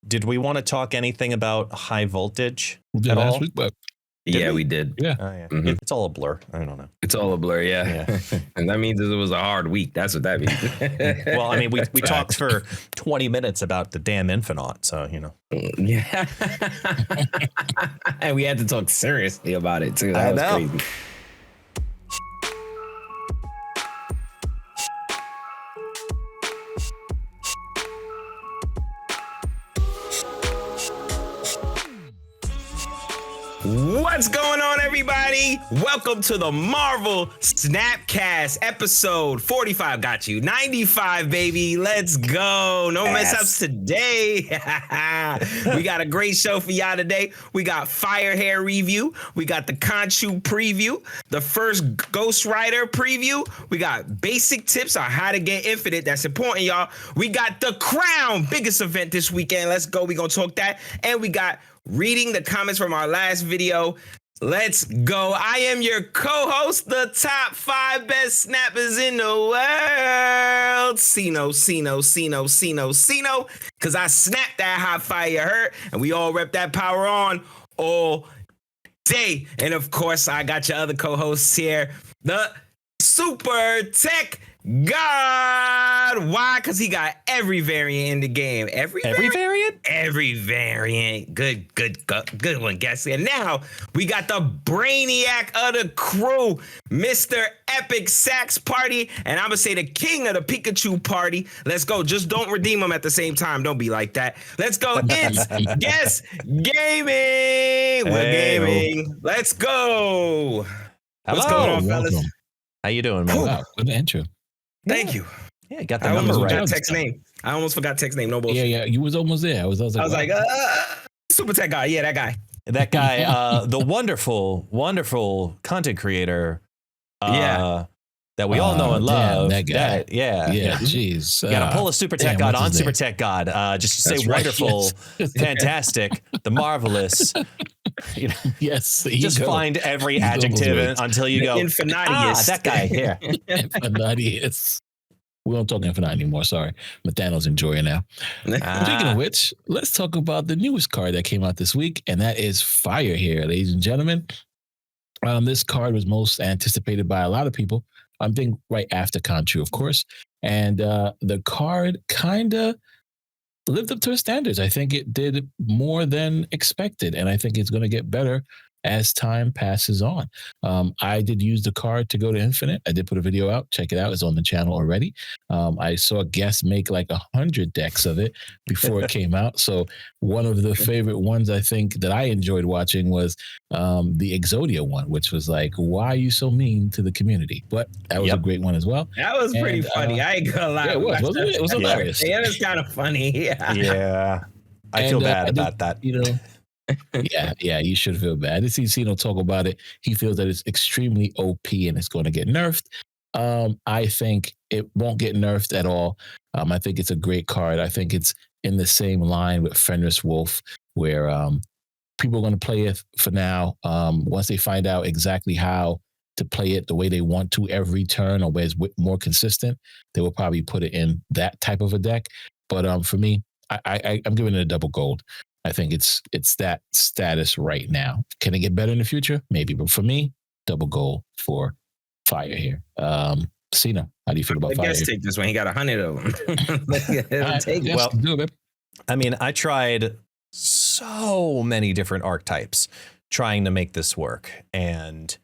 did we want to talk anything about high voltage at all? Week, but we did. Yeah. Oh, yeah. Mm-hmm. It's all a blur. I don't know. It's all a blur. Yeah. And that means it was a hard week. That's what that means. Well, I mean, we talked for 20 minutes about the damn Infinite. So, you know. Yeah. And we had to talk seriously about it, too. That was crazy. What's going on, everybody? Welcome to the Marvel Snapcast episode 45. Got you. 95, baby. Let's go. No mess ups today. We got a great show for y'all today. We got Firehair review. We got the Konshu preview. The first Ghost Rider preview. We got basic tips on how to get infinite. That's important, y'all. We got the Crown, biggest event this weekend. Let's go. We're going to talk that. And we got reading the comments from our last video. Let's go. I am your co-host, the top 5 best snappers in the world. Cino. Because I snapped that hot fire hurt, and we all rep that power on all day. And of course, I got your other co-hosts here, the SuperTechGod. Why? Because he got every variant in the game. Every variant? Every variant. Good one, guess. And now we got the brainiac of the crew, Mr. Epic Sax Party. And I'm going to say the king of the Pikachu party. Let's go. Just don't redeem them at the same time. Don't be like that. Let's go. It's Guess Gaming. We're gaming. Let's go. Hello. What's going on, fellas? Welcome. How you doing, man? Wow, good intro. Thank you. Yeah, got the I number almost right. forgot Tech's name. I almost forgot Tech's name. No bullshit. Yeah. You was almost there. I was like, SuperTechGod. Yeah, that guy. That guy, the wonderful content creator. That we all know and love. That guy. Yeah. Jeez. You gotta pull a SuperTechGod on SuperTechGod. Just to say That's wonderful, right, yes. fantastic, the marvelous. You know, Yes. just find every adjective until you go, Infinitius. that guy here. Infinitius. We don't talk Infinite anymore. Sorry. Nathaniel's enjoying now. Speaking of which, let's talk about the newest card that came out this week, and that is Firehair, ladies and gentlemen. This card was most anticipated by a lot of people. I'm thinking right after Konshu, of course. And the card kind of lived up to its standards. I think it did more than expected, and I think it's going to get better as time passes on. I did use the card to go to Infinite. I did put a video out. Check it out. It's on the channel already. I saw guests make like 100 decks of it before it came out. So one of the favorite ones I think that I enjoyed watching was the Exodia one, which was like, why are you so mean to the community? But that was a great one as well. That was pretty funny. I ain't gonna lie. Yeah, it was, wasn't it? It was hilarious. Yeah, it was kind of funny. Yeah. I feel bad about that. You know, yeah, you should feel bad. I did see Cino talk about it. He feels that it's extremely OP and it's going to get nerfed. I think it won't get nerfed at all. I think it's a great card. I think it's in the same line with Fenris Wolf, where people are going to play it for now. Once they find out exactly how to play it the way they want to every turn, or where it's more consistent, they will probably put it in that type of a deck. But for me, I'm giving it a double gold. I think it's that status right now. Can it get better in the future? Maybe. But for me, double gold for Firehair. Cena, how do you feel about Firehair? Let's take this one. He got 100 of them. Take it. Well, do it, I mean, I tried so many different archetypes trying to make this work. And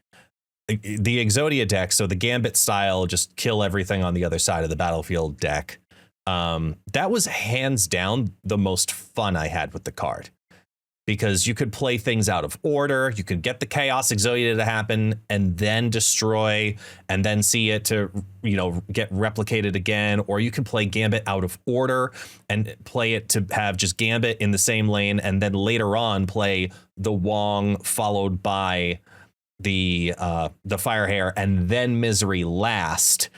the Exodia deck, so the Gambit style, just kill everything on the other side of the battlefield deck. That was hands down the most fun I had with the card, because you could play things out of order. You could get the Chaos Exodia to happen and then destroy and then see it to, get replicated again. Or you could play Gambit out of order and play it to have just Gambit in the same lane, and then later on play the Wong followed by the Firehair and then Misery last,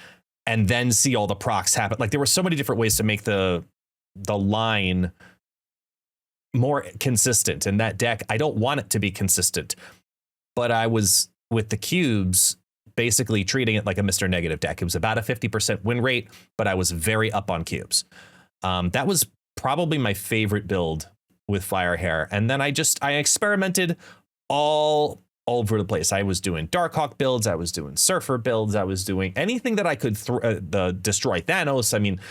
and then see all the procs happen. Like, there were so many different ways to make the line more consistent in that deck. I don't want it to be consistent, but I was, with the cubes, basically treating it like a Mr. Negative deck. It was about a 50% win rate, but I was very up on cubes. That was probably my favorite build with Firehair. And then I experimented all over the place. I was doing Darkhawk builds. I was doing Surfer builds. I was doing anything that I could destroy Thanos. I mean,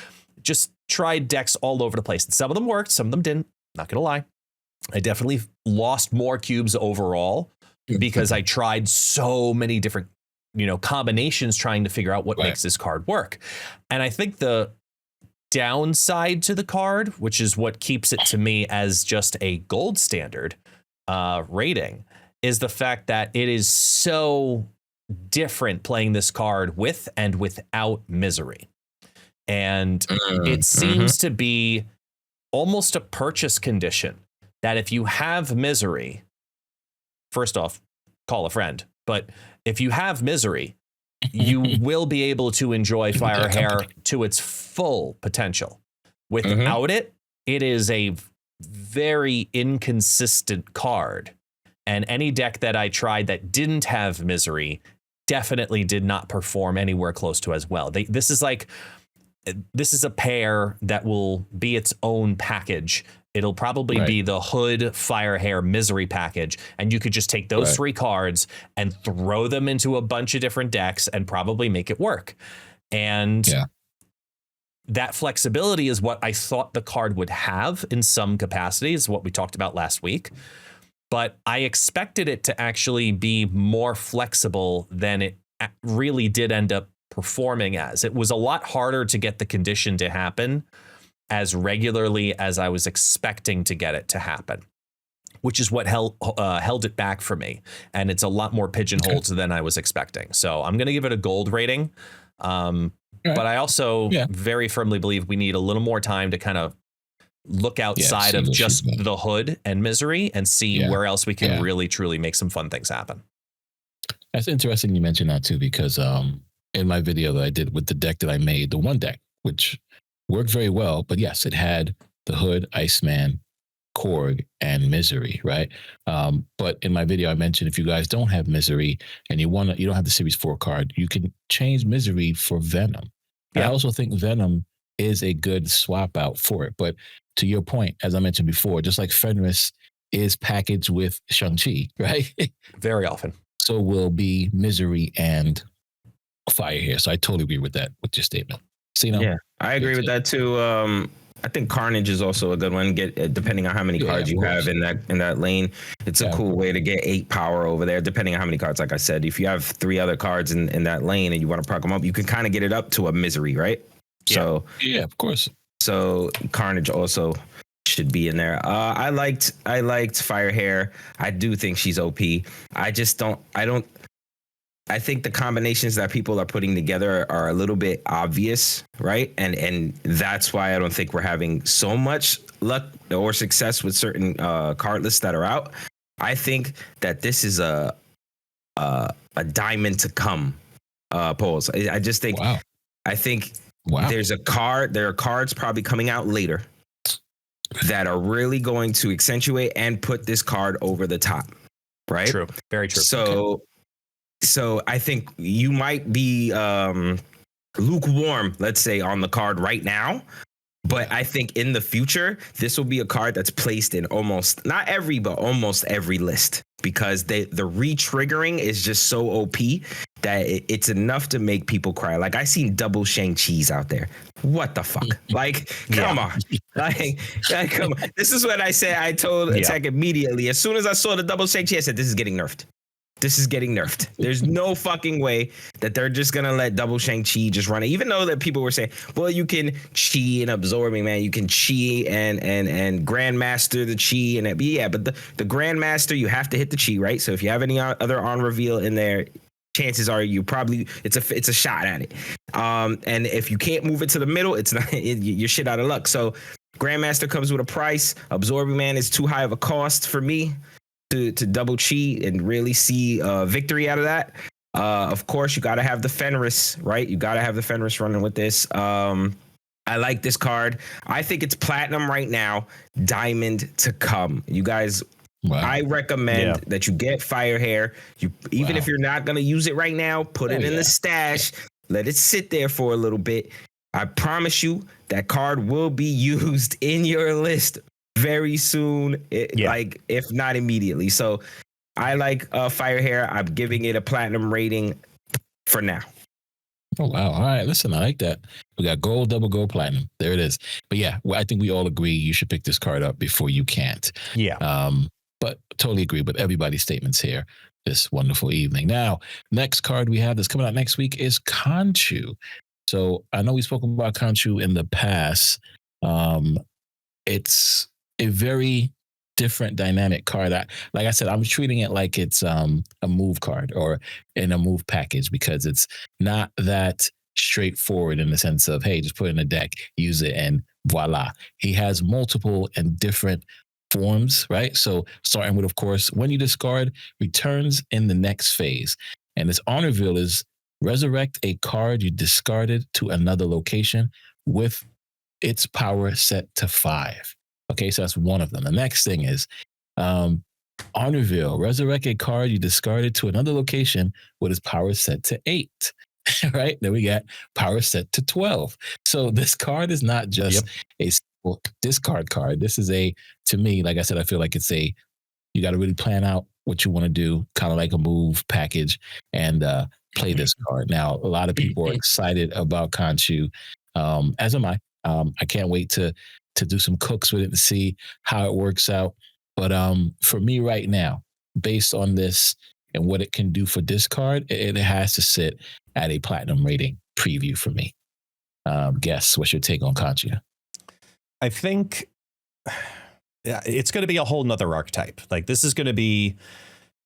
just tried decks all over the place. And some of them worked. Some of them didn't. Not going to lie. I definitely lost more cubes overall because I tried so many different, combinations trying to figure out what makes this card work. And I think the downside to the card, which is what keeps it to me as just a gold standard rating, is the fact that it is so different playing this card with and without Misery. And it seems to be almost a purchase condition that if you have Misery, first off, call a friend. But if you have Misery, you will be able to enjoy Firehair to its full potential. Without it, it is a very inconsistent card. And any deck that I tried that didn't have Misery definitely did not perform anywhere close to as well. This is a pair that will be its own package. It'll probably be the Hood, Firehair, Misery package. And you could just take those 3 cards and throw them into a bunch of different decks and probably make it work. And that flexibility is what I thought the card would have in some capacities, what we talked about last week. But I expected it to actually be more flexible than it really did end up performing as. It was a lot harder to get the condition to happen as regularly as I was expecting to get it to happen, which is what held it back for me. And it's a lot more pigeonholed than I was expecting. So I'm going to give it a gold rating. But I also very firmly believe we need a little more time to kind of look outside of just the Hood and Misery and see where else we can really, truly make some fun things happen. That's interesting you mentioned that too, because in my video that I did with the deck that I made, the one deck, which worked very well, but yes, it had the Hood, Iceman, Korg, and Misery, right? But in my video, I mentioned if you guys don't have Misery and you don't have the Series 4 card, you can change Misery for Venom. I also think Venom is a good swap out for it. But to your point, as I mentioned before, just like Fenris is packaged with Shang-Chi, right? Very often. So will be Misery and Firehair. So I totally agree with that, with your statement. Yeah, I agree with that too. I think Carnage is also a good one. Depending on how many cards you have in that lane, it's a cool way to get 8 power over there. Depending on how many cards, like I said, if you have 3 other cards in that lane and you want to proc them up, you can kind of get it up to a Misery, right? So of course. So Carnage also should be in there. I liked Firehair. I do think she's OP. I think the combinations that people are putting together are a little bit obvious, right? And that's why I don't think we're having so much luck or success with certain card lists that are out. I think that this is a diamond to come polls. I just think there are cards probably coming out later that are really going to accentuate and put this card over the top, right? True. Very true. So I think you might be lukewarm, let's say, on the card right now. But I think in the future, this will be a card that's placed in almost every list, because the re-triggering is just so OP that it's enough to make people cry. Like, I seen double Shang-Chi's out there. What the fuck? Like, come on. Like, come on. This is what I said. I told Attack immediately. As soon as I saw the double Shang-Chi, I said, this is getting nerfed. This is getting nerfed. There's no fucking way that they're just going to let double Shang-Chi just run it. Even though that people were saying, well, you can chi and absorbing, man. You can chi and Grandmaster the chi. But the Grandmaster, you have to hit the chi, right? So if you have any other on reveal in there, chances are you probably, it's a shot at it. And if you can't move it to the middle, you're shit out of luck. So Grandmaster comes with a price. Absorbing Man is too high of a cost for me to double chi and really see victory out of that. Of course, you got to have the Fenris, right? You got to have the Fenris running with this. I like this card. I think it's platinum right now, diamond to come. You guys, I recommend that you get Firehair. Even if you're not going to use it right now, put it in the stash. Let it sit there for a little bit. I promise you that card will be used in your list very soon, like if not immediately. So I like Firehair. I'm giving it a platinum rating for now. Oh, wow. All right. Listen, I like that. We got gold, double gold, platinum. There it is. But yeah, I think we all agree you should pick this card up before you can't. Yeah. But totally agree with everybody's statements here this wonderful evening. Now, next card we have that's coming out next week is Konshu. So I know we've spoken about Konshu in the past. It's a very different dynamic card. Like I said, I'm treating it like it's a move card or in a move package because it's not that straightforward in the sense of, hey, just put it in a deck, use it, and voila. He has multiple and different forms, right? So starting with, of course, when you discard, returns in the next phase. And this honor reveal is resurrect a card you discarded to another location with its power set to 5. Okay, so that's one of them. The next thing is honor reveal, resurrect a card you discarded to another location with its power set to 8. Right? Then we got power set to 12. So this card is not just a discard card. This is to me, like I said, I feel like it's you got to really plan out what you want to do, kind of like a move package, and play this card. Now, a lot of people are excited about Konshu, as am I. I can't wait to do some cooks with it and see how it works out. But for me right now, based on this and what it can do for discard, it has to sit at a platinum rating preview for me. Guess, what's your take on Konshu? I think it's going to be a whole nother archetype. Like, this is going to be,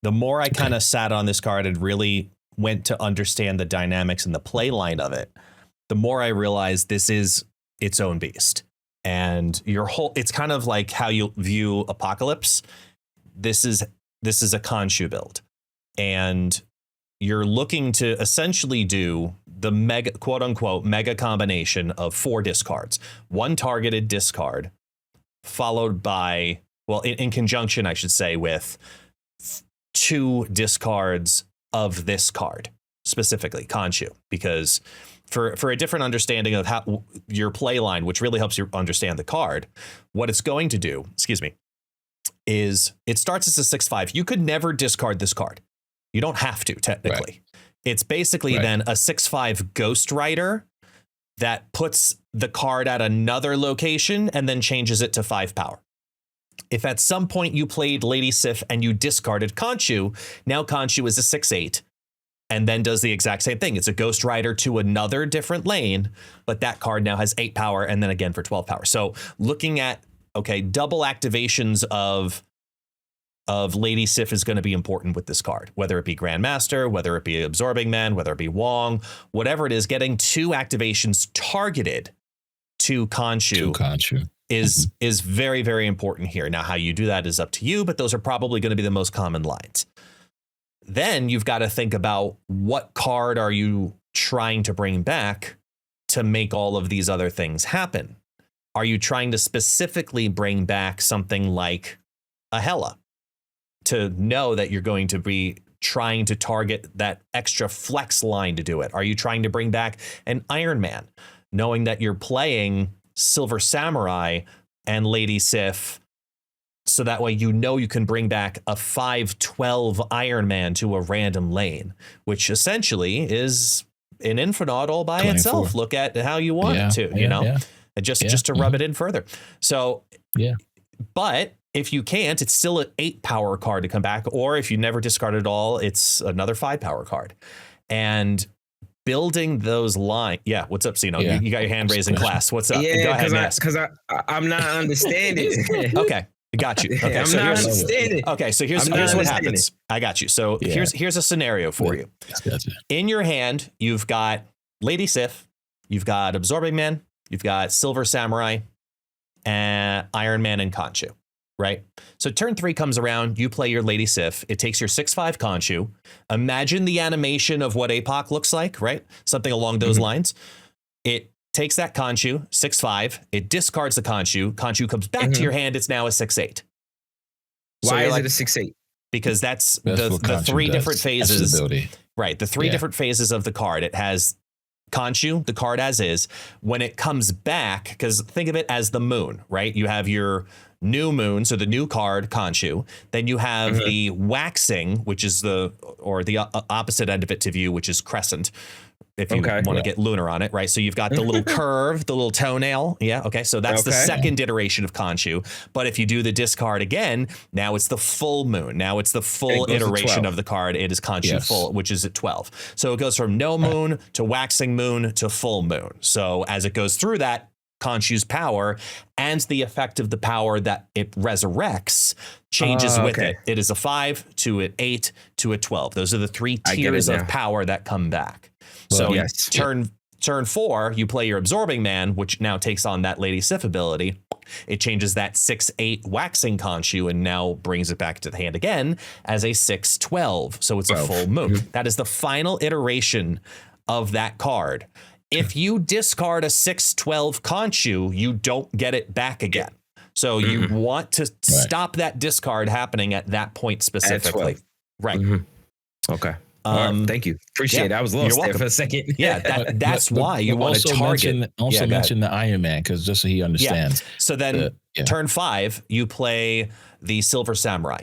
the more I kind of sat on this card and really went to understand the dynamics and the play line of it, the more I realized this is its own beast. And it's kind of like how you view Apocalypse. This is a Konshu build. And you're looking to essentially do the mega, quote unquote, mega combination of 4 discards. 1 targeted discard, followed by, well, in conjunction, I should say, with 2 discards of this card, specifically Konshu, because for a different understanding of how your play line, which really helps you understand the card, what it's going to do, is it starts as a 6/5. You could never discard this card. You don't have to, technically. Right. It's basically then a 6/5 Ghost Rider that puts the card at another location and then changes it to 5 power. If at some point you played Lady Sif and you discarded Konshu, now Konshu is a 6/8 and then does the exact same thing. It's a Ghost Rider to another different lane, but that card now has 8 power and then again for 12 power. So looking at, double activations of Lady Sif is going to be important with this card, whether it be Grandmaster, whether it be Absorbing Man, whether it be Wong, whatever it is, getting 2 activations targeted to Konshu is very, very important here. Now, how you do that is up to you, but those are probably going to be the most common lines. Then you've got to think about what card are you trying to bring back to make all of these other things happen. Are you trying to specifically bring back something like a Hela to know that you're going to be trying to target that extra flex line to do it? Are you trying to bring back an Iron Man, knowing that you're playing Silver Samurai and Lady Sif, so that way you can bring back a 5/12 Iron Man to a random lane, which essentially is an Infinite all by 24. Itself. Look at how you want it to, and just to rub it in further. So, but if you can't, it's still an 8 power card to come back. Or if you never discard at all, it's another 5 power card. And building those lines. Yeah. What's up, Sino? You got your hand raised in class. What's up? Yeah, because I'm not understanding. Okay. I got you. Okay. I'm not understanding. Okay. So here's what happens. I got you. So here's a scenario for you. In your hand, you've got Lady Sif, you've got Absorbing Man, you've got Silver Samurai, and Iron Man and Konshu. Right. So turn 3 comes around. You play your Lady Sif. It takes your 6/5 Konshu. Imagine the animation of what APOC looks like. Right. Something along those lines. It takes that Konshu 6/5. It discards the Konshu. Konshu comes back to your hand. It's now a 6/8. Why is it a 6/8? Because that's the 3 different phases. Right. The 3 different phases of the card. It has Konshu, the card as is. When it comes back, because think of it as the moon, right? You have your new moon, so the new card, Konshu. Then you have the waxing, which is the opposite end of it to view, which is crescent. If you want to get lunar on it, right? So you've got the little curve, the little toenail. Yeah. Okay. So that's the second iteration of Konshu. But if you do the discard again, now it's the full moon. Now it's the full iteration of the card. It is Konshu full, which is at 12. So it goes from no moon to waxing moon to full moon. So as it goes through that, Konshu's power and the effect of the power that it resurrects changes with it. It is a 5 to an 8 to a 12. Those are the 3 tiers of power that come back. So turn 4, you play your Absorbing Man, which now takes on that Lady Sif ability. It changes that 6-8 waxing Konshu and now brings it back to the hand again as a 6-12. So it's a full moon. That is the final iteration of that card. If you discard a 6-12 Konshu, you don't get it back again. So you want to stop that discard happening at that point specifically. Right. Okay. Thank you. Appreciate it. I was lost there for a second. Yeah, that's why you want to target. Mention the Iron Man, because just so he understands. Yeah. So then turn 5, you play the Silver Samurai.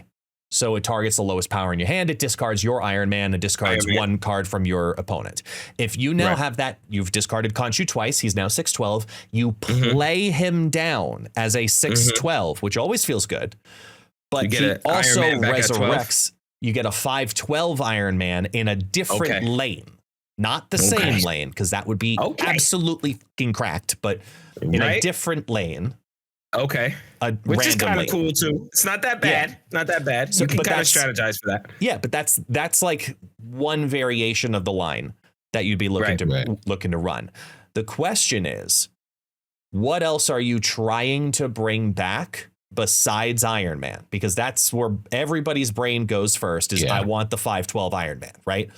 So it targets the lowest power in your hand. It discards your Iron Man and discards one card from your opponent. If you now have that, you've discarded Konshu twice. He's now 6-12. You play him down as a 6-12, which always feels good. But he also resurrects. You get a 5-12 Iron Man in a different lane, not the same lane, because that would be absolutely fucking cracked, but in a different lane. Okay. Which is kind of cool too. It's not that bad. Not that bad. So you can kind of strategize for that. Yeah, but that's like one variation of the line that you'd be looking to run. The question is, what else are you trying to bring back besides Iron Man? Because that's where everybody's brain goes first is I want the 5-12 Iron Man, right?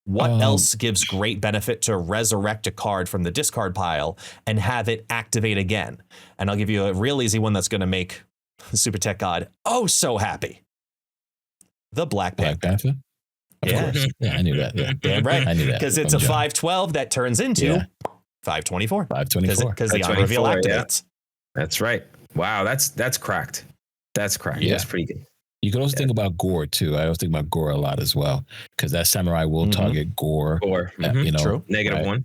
What else gives great benefit to resurrect a card from the discard pile and have it activate again? And I'll give you a real easy one that's going to make SuperTechGod so happy. The Black Panther. Of course. Yeah, I knew that. Yeah. Damn right. I knew that. Because it's a 5-12 that turns into 5-24. 5-24. Because the on reveal activates. That's right. Wow, that's cracked. That's cracked. Yeah. That's pretty good. You can also think about Gore too. I also think about Gore a lot as well, because that samurai will target Gore. True. -1.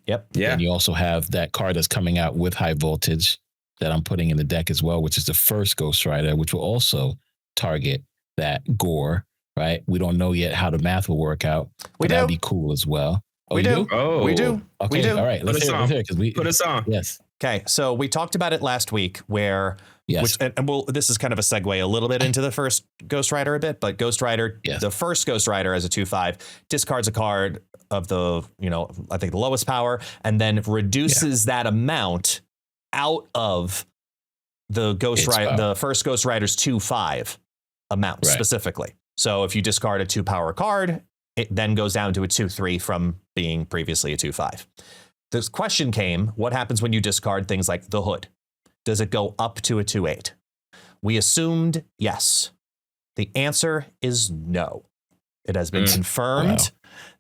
Yep. Yeah. And you also have that card that's coming out with high voltage that I'm putting in the deck as well, which is the first Ghost Rider, which will also target that Gore. Right. We don't know yet how the math will work out. That'd be cool as well. We do. Oh, we do. Okay. We do. All right. Let's hear it because we put us on. Yes. Okay, so we talked about it last week where, this is kind of a segue a little bit into the first Ghost Rider a bit, but Ghost Rider, the first Ghost Rider as a 2/5 discards a card of the, I think the lowest power, and then reduces that amount out of the the first Ghost Rider's 2/5 amount specifically. So if you discard a 2-power card, it then goes down to a 2/3 from being previously a 2/5. This question came, what happens when you discard things like the Hood? Does it go up to a 2/8? We assumed yes. The answer is no. It has been confirmed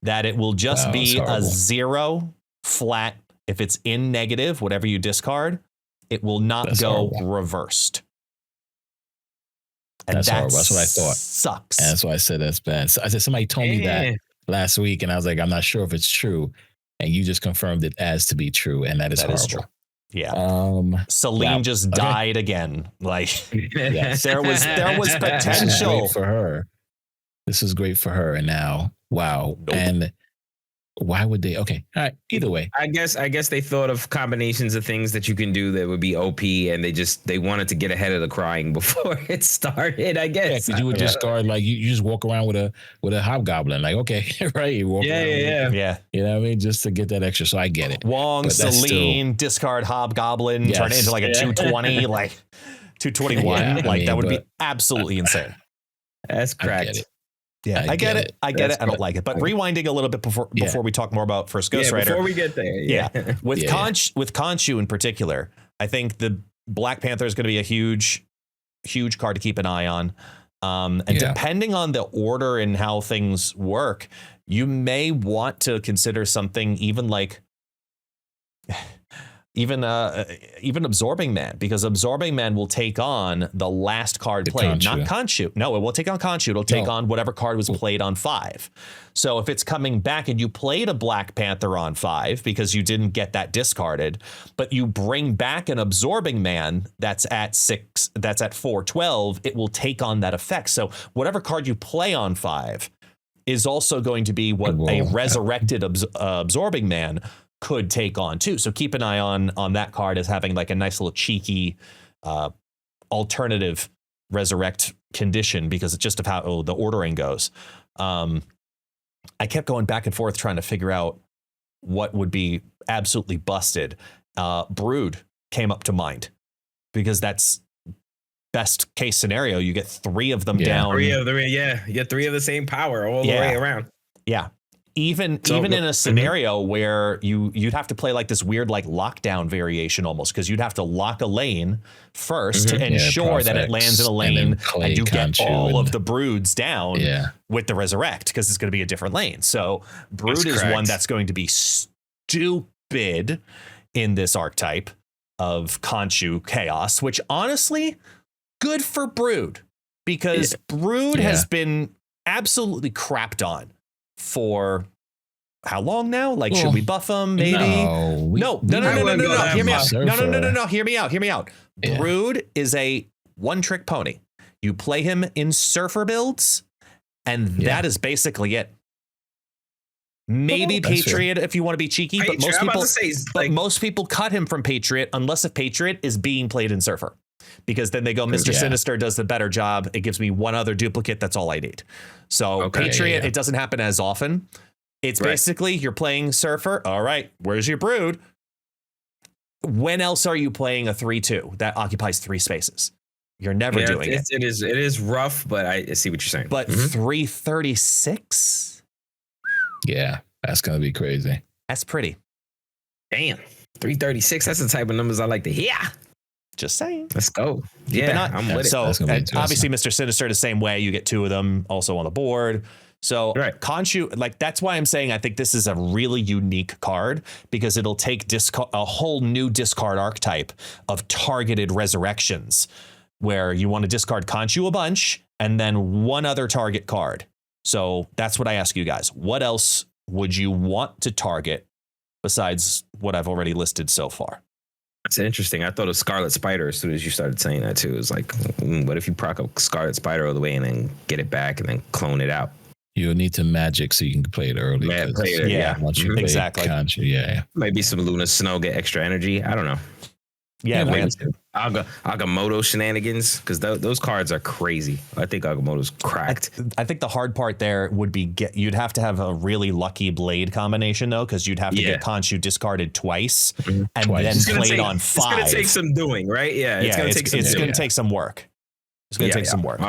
that it will just be a 0 flat. If it's in negative, whatever you discard, it will not go reversed. And that's horrible. That's what I thought. Sucks. And that's why I said that's bad. So I said somebody told me that last week, and I was like, I'm not sure if it's true. And you just confirmed it as to be true, and that is horrible. True. Yeah. Celine just died again. Like there was potential for her. This is great for her, and now and why would they? Okay, all right. Either way, I guess they thought of combinations of things that you can do that would be OP, and they wanted to get ahead of the crying before it started. I guess because you would discard like you just walk around with a hobgoblin, like right? You walk around yeah. You know what I mean? Just to get that extra. So I get it. Wong, Celine, discard hobgoblin, turn it into like a 220, like 221. That would be absolutely insane. That's correct. Yeah, I get it. I don't like it. But rewinding a little bit before we talk more about first Ghost Rider. Before we get there. With Konshu in particular, I think the Black Panther is going to be a huge card to keep an eye on. And depending on the order and how things work, you may want to consider something even like even Absorbing Man, because Absorbing Man will take on the last card played, Konshu. not Konshu. No, it will take on Konshu. It'll take on whatever card was played on 5. So if it's coming back and you played a Black Panther on 5 because you didn't get that discarded, but you bring back an Absorbing Man that's at 6, that's at 4/12, it will take on that effect. So whatever card you play on 5 is also going to be what a resurrected Absorbing Man could take on too. So keep an eye on that card as having like a nice little cheeky alternative resurrect condition, because it's just of how the ordering goes. I kept going back and forth trying to figure out what would be absolutely busted. Brood came up to mind, because that's best case scenario. You get 3 of them down. 3 of them, you get 3 of the same power all the way around. Yeah. Even in a scenario where you'd have to play like this weird like lockdown variation almost, because you'd have to lock a lane first to ensure that it lands in a lane and you get all of the broods down with the resurrect, because it's going to be a different lane. So brood is one that's going to be stupid in this archetype of Konshu Chaos, which honestly, good for brood, because brood has been absolutely crapped on for how long now? Like, should we buff them? Maybe. No. Hear me out. No. Hear me out. Yeah. Brood is a one-trick pony. You play him in Surfer builds, and that is basically it. Maybe Patriot if you want to be cheeky, but most people cut him from Patriot unless if Patriot is being played in Surfer. Because then they go, Mr. Sinister does the better job. It gives me one other duplicate. That's all I need. So Patriot, it doesn't happen as often. It's basically you're playing Surfer. All right, where's your brood? When else are you playing a 3/2 that occupies 3 spaces? You're never doing it. It is rough, but I see what you're saying. But 336? Yeah, that's going to be crazy. That's pretty. Damn. 336. That's the type of numbers I like to hear. Just saying. Let's go. I'm with it. So obviously Mr. Sinister the same way. You get 2 of them also on the board. So Konshu, like, that's why I'm saying I think this is a really unique card, because it'll take a whole new discard archetype of targeted resurrections, where you want to discard Konshu a bunch and then one other target card. So that's what I ask you guys. What else would you want to target besides what I've already listed so far? That's interesting. I thought of Scarlet Spider as soon as you started saying that too. It was like, what if you proc up Scarlet Spider all the way and then get it back and then clone it out? You'll need to magic so you can play it early. Once you play exactly. Konshu, Maybe some Luna Snow, get extra energy. I don't know. Yeah, man. Agamotto shenanigans, because those cards are crazy. I think Agamotto's cracked. I think the hard part there would be you'd have to have a really lucky blade combination though, because you'd have to get Konshu discarded twice and then played on 5. It's gonna take some doing, right? It's gonna take some work. It's gonna take some work.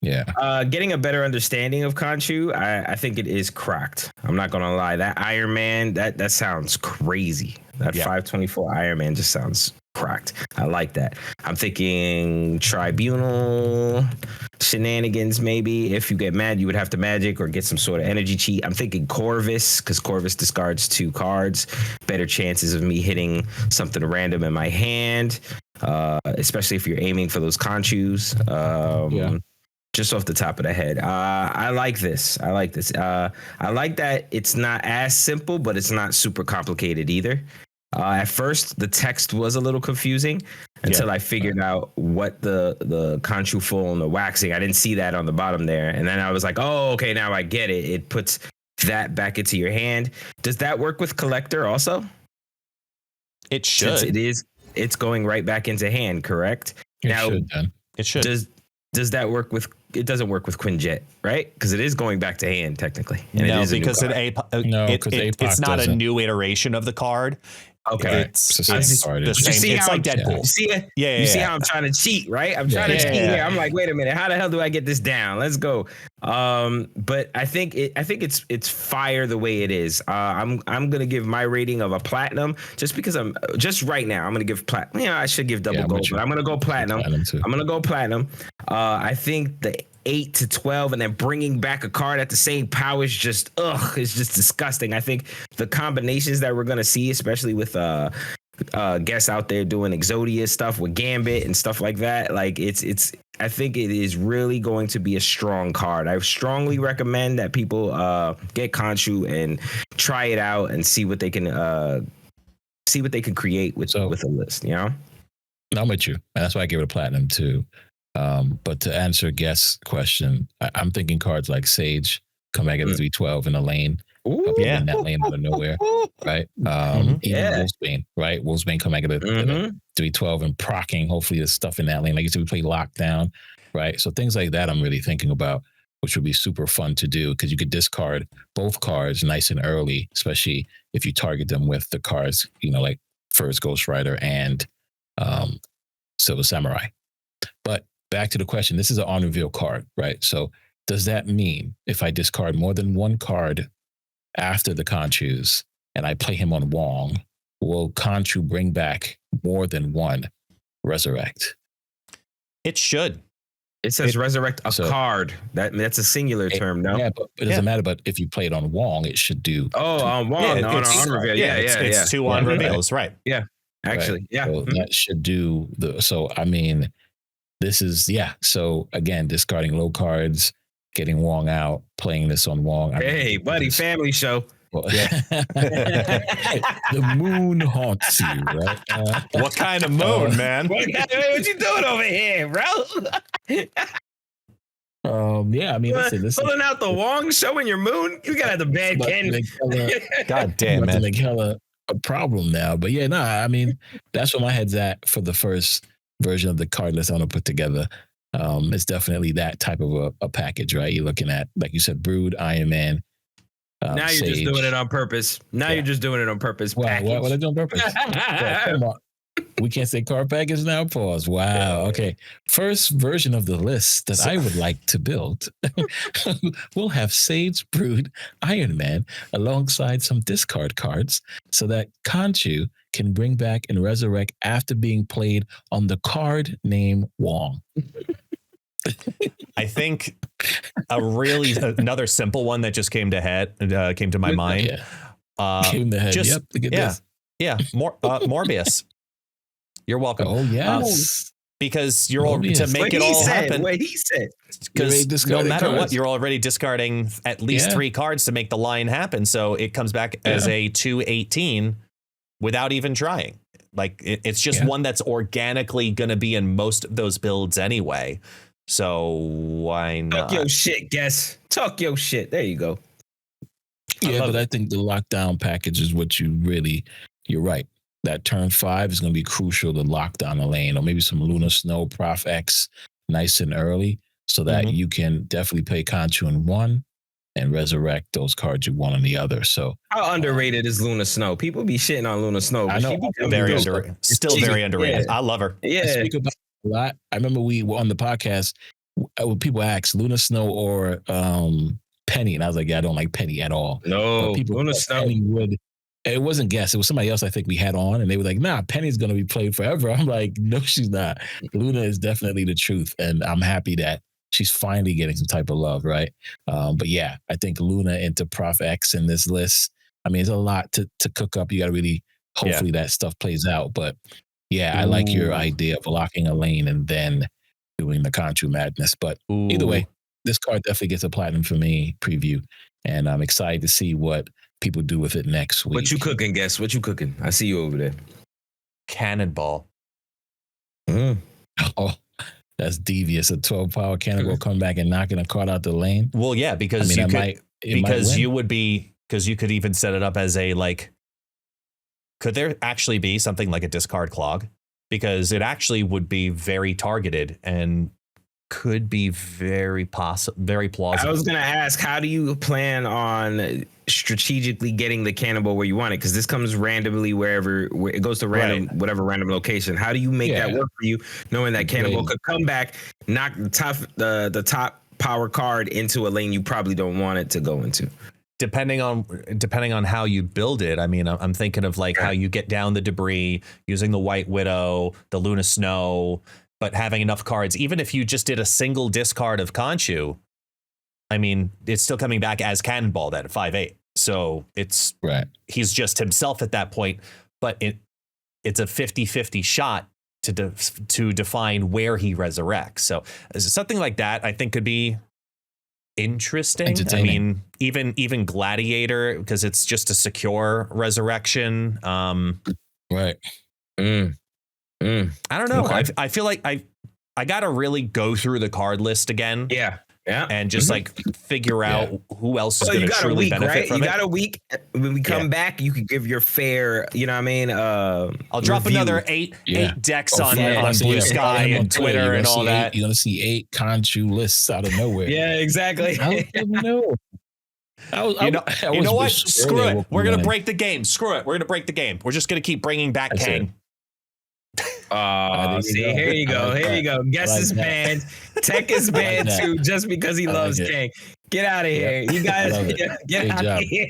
Getting a better understanding of Konshu, I think it is cracked. I'm not gonna lie. That Iron Man, that sounds crazy. That 524 Iron Man just sounds cracked. I like that. I'm thinking Tribunal shenanigans, maybe. If you get mad, you would have to magic or get some sort of energy cheat. I'm thinking Corvus, because Corvus discards 2 cards. Better chances of me hitting something random in my hand, especially if you're aiming for those Konshus. Just off the top of the head. I like this. I like that it's not as simple, but it's not super complicated either. At first, the text was a little confusing until I figured out what the Konshu full and the waxing. I didn't see that on the bottom there. And then I was like, oh, okay, now I get it. It puts that back into your hand. Does that work with Collector also? It should. Since it's going right back into hand, correct? It should. Does that work with? It doesn't work with Quinjet, right? Because it is going back to hand technically. And no, because it's not a new iteration of the card. Okay, it's the same. It's like Deadpool. You see how I'm trying to cheat, right? I'm trying to cheat here. I'm like, wait a minute, how the hell do I get this down? Let's go. But I think it's fire the way it is. I'm gonna give my rating of a platinum just because I'm gonna give platinum. Yeah, I should give double gold, but I'm gonna go platinum. I'm gonna go platinum. I think the 8 to 12 and then bringing back a card at the same power is just it's just disgusting. I think the combinations that we're going to see, especially with guests out there doing Exodia stuff with Gambit and stuff like that. Like it's I think it is really going to be a strong card. I strongly recommend that people get Konshu and try it out and see what they can create with a list, you know? I'm with you. And that's why I gave it a platinum too. But to answer guest's question, I'm thinking cards like Sage, come back at the 312 in the lane. In that lane out of nowhere, right? Even Wolfsbane, right? Wolfsbane come back at the 312 and procking, hopefully the stuff in that lane. Like you said, we play Lockdown, right? So things like that I'm really thinking about, which would be super fun to do because you could discard both cards nice and early, especially if you target them with the cards, like First Ghost Rider and Silver Samurai. But back to the question, this is an on-reveal card, right? So does that mean if I discard more than one card after the Konshus and I play him on Wong, will Konshu bring back more than one Resurrect? It should. It says resurrect a card. That's a singular term, no? Yeah, but it doesn't matter. But if you play it on Wong, it should do. On Wong, on reveal. It's two on reveals, right? Yeah, actually, right. So that should do the. So I mean, this is So again, discarding low cards, getting Wong out, playing this on Wong. Hey, buddy, family show. Well, the moon haunts you, right? What kind of moon, man? What you doing over here, bro? I mean, listen. Pulling out the Wong, showing your moon. You got the bad Ken. God damn, man. Make hella a problem now, but I mean, that's where my head's at for the first version of the card list I'm gonna put together. It's definitely that type of a package, right? You're looking at, like you said, Brood, Iron Man. Now you're just doing it on purpose. You're just doing it on purpose. What I do on purpose? Come on. We can't say card package now? Pause. Wow. Okay. First version of the list that I would like to build. We'll have Sage, Brood, Iron Man alongside some discard cards so that Konshu can bring back and resurrect after being played on the card named Wong. I think another simple one that just came to my mind. Came to head. Morbius. You're welcome. Oh yes, because you're all to make it all happen. What he said. Because no matter what, you're already discarding at least 3 cards to make the line happen. So it comes back as a 218 without even trying. Like it's just one that's organically going to be in most of those builds anyway. So why not? Talk your shit, guess. Talk your shit. There you go. I think the lockdown package is what you're right. That turn 5 is going to be crucial to lock down the lane, or maybe some Lunar Snow, Prof X, nice and early, so that you can definitely play Konshu in one and resurrect those cards you want on the other. So how underrated is Lunar Snow? People be shitting on Lunar Snow. I know, very underrated. Still very underrated. I love her. I speak about a lot. I remember we were on the podcast when people asked Lunar Snow or Penny, and I was like, I don't like Penny at all. No, people Lunar Snow. Penny would. It wasn't Guess. It was somebody else I think we had on, and they were like, nah, Penny's going to be played forever. I'm like, no, she's not. Luna is definitely the truth, and I'm happy that she's finally getting some type of love, right? But I think Luna into Prof X in this list, I mean, it's a lot to cook up. You got to really, hopefully that stuff plays out. But I like your idea of locking a lane and then doing the Konshu madness. But either way, this card definitely gets a platinum for me preview, and I'm excited to see what people do with it next week. What you cooking, Guess? What you cooking? I see you over there. Cannonball. Oh, that's devious. A 12 power cannonball come back and knocking a card out the lane. Well, yeah, because you could even set it up as could there actually be something like a discard clog? Because it actually would be very targeted and could be very plausible. I was going to ask, how do you plan on strategically getting the cannonball where you want it? Because this comes randomly where it goes to whatever random location. How do you make that work for you, knowing that cannonball could come back, knock the top power card into a lane you probably don't want it to go into? Depending on how you build it, I mean, I'm thinking of how you get down the debris using the White Widow, the Luna Snow, but having enough cards. Even if you just did a single discard of Konshu, I mean, it's still coming back as Cannonball then at 5/8. So it's he's just himself at that point. But it's a 50-50 shot to define where he resurrects. So something like that I think could be interesting. I mean, even Gladiator, because it's just a secure resurrection. Right. I don't know. Okay. I feel like I gotta really go through the card list again. Yeah. And just like figure out who else is going to truly benefit from it. You got a week. When we come back, you can give your fair, you know what I mean? I'll drop another eight decks on Blue Sky and Twitter and all that. You're going to see 8 Konshu lists out of nowhere. Yeah, exactly. I don't know. You know what? Screw it. We're going to break the game. Screw it. We're going to break the game. We're just going to keep bringing back Kang. See, here you go. Here you go. Guess is banned. Tech is banned too, just because he loves Kang. Get out of here. You guys get out of here.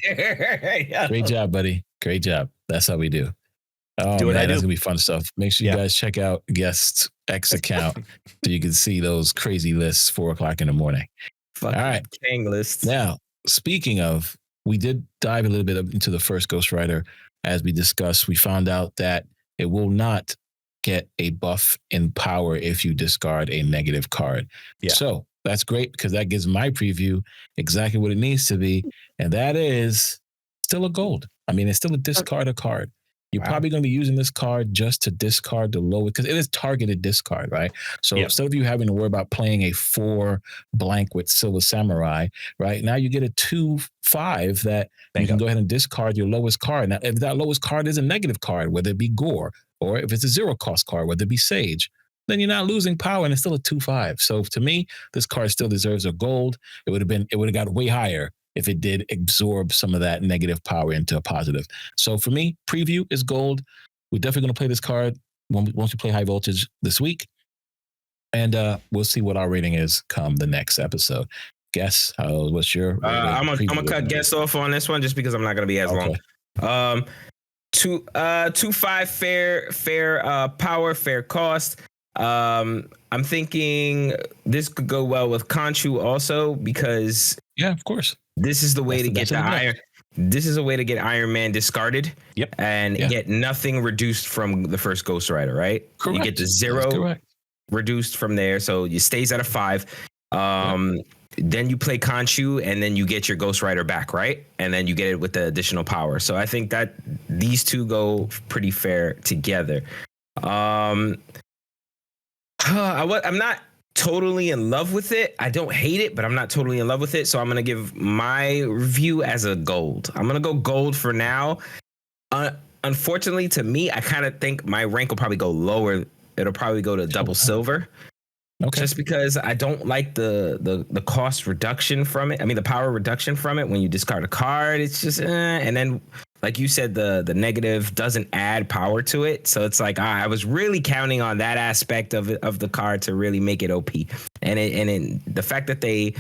Great job, buddy. Great job. That's how we do. Oh, do man, that's gonna be fun stuff. Make sure you guys check out Guest X account so you can see those crazy lists 4:00 in the morning. All right, Kang lists. Now, speaking of, we did dive a little bit into the first Ghost Rider. As we discussed, we found out that it will not get a buff in power if you discard a negative card. Yeah. So that's great because that gives my preview exactly what it needs to be. And that is still a gold. I mean, it's still a discard a card. You're probably going to be using this card just to discard the lowest, because it is targeted discard, right? So instead of you having to worry about playing a 4 blank with Silver Samurai, right? Now you get a 2/5 that you can go ahead and discard your lowest card. Now, if that lowest card is a negative card, whether it be Gore, or if it's a 0-cost card, whether it be Sage, then you're not losing power and it's still a 2/5. So to me, this card still deserves a gold. It would have got way higher if it did absorb some of that negative power into a positive. So for me, preview is gold. We're definitely going to play this card once we play High Voltage this week. And we'll see what our rating is come the next episode. Guess, what's your I'm gonna cut Guess off on this one just because I'm not going to be as long. 2/5 fair power, fair cost. I'm thinking this could go well with Konshu also because of course. This is the way to get the Iron. This is a way to get Iron Man discarded. And get nothing reduced from the first Ghost Rider, right? Correct. You get the 0 reduced from there, so it stays at a 5. Then you play Konshu, and then you get your Ghost Rider back, right? And then you get it with the additional power. So I think that these two go pretty fair together. I'm not totally in love with it. I don't hate it, but I'm not totally in love with it. So I'm going to give my review as a gold. I'm going to go gold for now. Unfortunately, to me, I kind of think my rank will probably go lower. It'll probably go to double silver. Okay. Just because I don't like the cost reduction from it. I mean, the power reduction from it when you discard a card. It's just, and then like you said, the negative doesn't add power to it. So it's like I was really counting on that aspect of the card to really make it OP. And the fact that they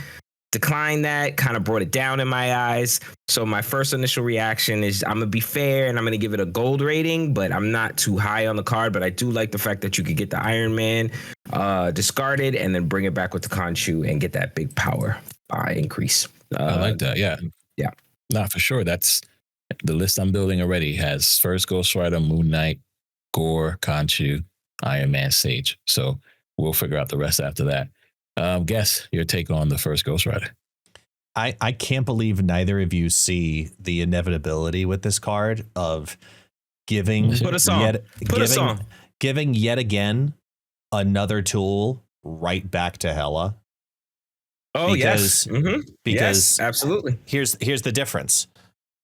declined that kind of brought it down in my eyes. So my first initial reaction is I'm gonna be fair and I'm gonna give it a gold rating, but I'm not too high on the card. But I do like the fact that you could get the Iron Man discarded and then bring it back with the Konshu and get that big power increase. I like that. Yeah. Nah, for sure. That's the list I'm building already has first Ghost Rider, Moon Knight, Gore, Konshu, Iron Man, Sage. So we'll figure out the rest after that. Guess your take on the first Ghost Rider. I can't believe neither of you see the inevitability with this card of giving giving yet again another tool right back to Hela. Oh, yes. Because absolutely. Here's the difference.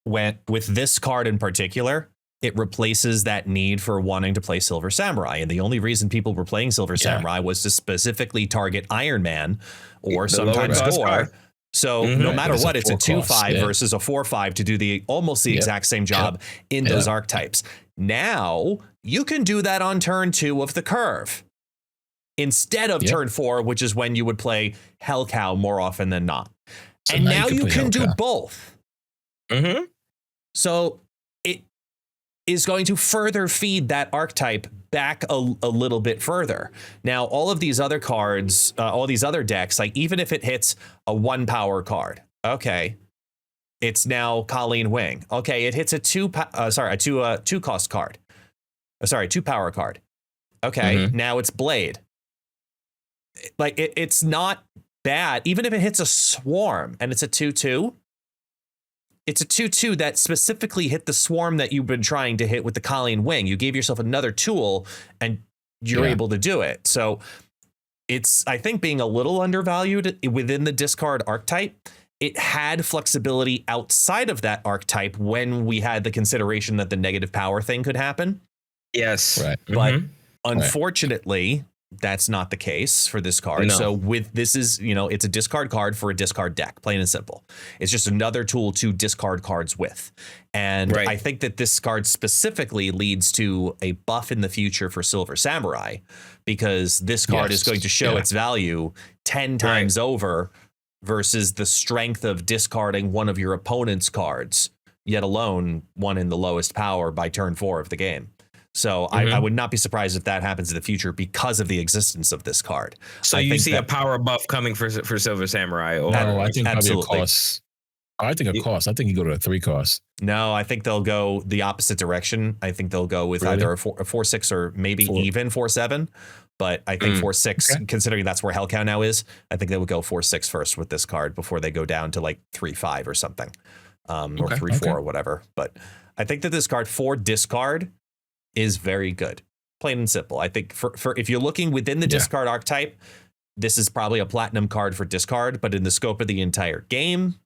With this card in particular, it replaces that need for wanting to play Silver Samurai. And the only reason people were playing Silver Samurai was to specifically target Iron Man or sometimes Gore. So no matter what, it's a 2/5 versus a 4/5 to do almost the exact same job in those archetypes. Now you can do that on turn 2 of the curve instead of turn 4, which is when you would play Hell Cow more often than not. So and now you can do both. So it is going to further feed that archetype back a little bit further. Now, all of these other cards, all these other decks, like even if it hits a 1 power card, okay, it's now Colleen Wing. Okay, it hits a 2 cost card. Sorry, 2 power card. Okay, now it's Blade. Like it's not bad, even if it hits a swarm and it's a 2/2. It's a 2/2 that specifically hit the swarm that you've been trying to hit with the Colleen Wing. You gave yourself another tool and you're able to do it. So it's, I think, being a little undervalued within the discard archetype. It had flexibility outside of that archetype when we had the consideration that the negative power thing could happen. Yes. Right. But unfortunately, that's not the case for this card. No. So with this is, it's a discard card for a discard deck, plain and simple. It's just another tool to discard cards with. And I think that this card specifically leads to a buff in the future for Silver Samurai, because this card is going to show its value 10 times over versus the strength of discarding one of your opponent's cards, yet alone one in the lowest power by turn 4 of the game. So I would not be surprised if that happens in the future because of the existence of this card. So you see a power buff coming for Silver Samurai? Or I think absolutely. Probably a cost. I think a cost. I think you go to a 3 cost. No, I think they'll go the opposite direction. I think they'll go with either a 4/6 or maybe even 4/7. But I think 4/6, considering that's where Hellcow now is, I think they would go 4/6 first with this card before they go down to like 3/5 or something, or 3/4 or whatever. But I think that this card for discard is very good, plain and simple. I think for if you're looking within the discard archetype, this is probably a platinum card for discard. But in the scope of the entire game,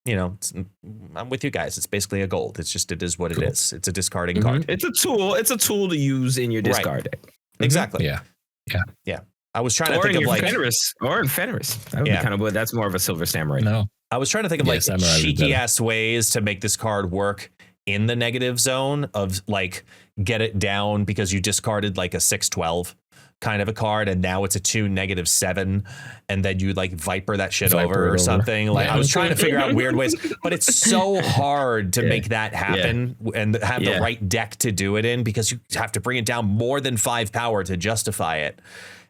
I'm with you guys. It's basically a gold. It's just, it is what it is. It's a discarding card. It's a tool. It's a tool to use in your discard deck. Exactly. Yeah. I was trying to think of like Fenris. That would be kind of, but that's more of a Silver Samurai. No, I was trying to think of like cheeky ass ways to make this card work in the negative zone of like get it down because you discarded like a 6/12 kind of a card and now it's a 2/-7 and then you like Viper that shit over or something. Like I was trying to figure out weird ways, but it's so hard to make that happen and have the right deck to do it in, because you have to bring it down more than 5 power to justify it.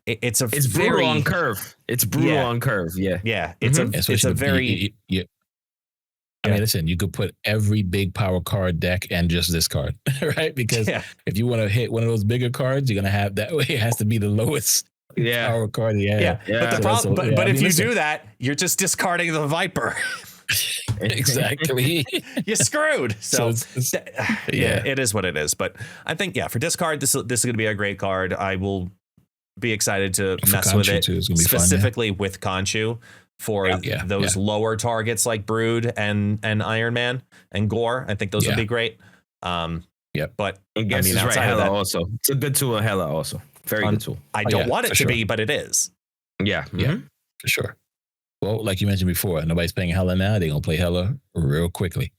It's brutal on curve. It's brutal on curve. Yeah. It's a very I mean, listen, you could put every big power card deck and just this card, right? Because if you want to hit one of those bigger cards, you're going to have that way. It has to be the lowest power card. But the problem, but if you do that, you're just discarding the Viper. Exactly. You're screwed. So it is what it is. But I think, for discard, this is going to be a great card. I will be excited to mess with it, specifically with Konshu. For those lower targets like Brood and Iron Man and Gore. I think those would be great. But I mean, outside of that, also, it's a good tool in Hela also. Very good tool. I don't want it to be, but it is. Yeah, for sure. Well, like you mentioned before, nobody's playing Hela now. They're going to play Hela real quickly.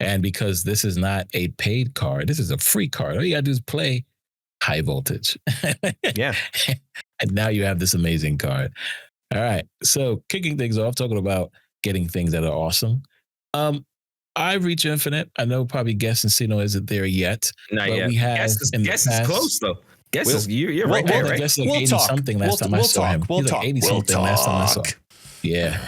And because this is not a paid card, this is a free card. All you got to do is play High Voltage. And now you have this amazing card. All right. So kicking things off, talking about getting things that are awesome. I Reach Infinite. I know probably Guess and Sino isn't there yet. Not yet. We have Guess is close though. Guess you're right there, right? Guess like 80 something last time I saw him. We'll talk. 80 something last time I saw him. Yeah.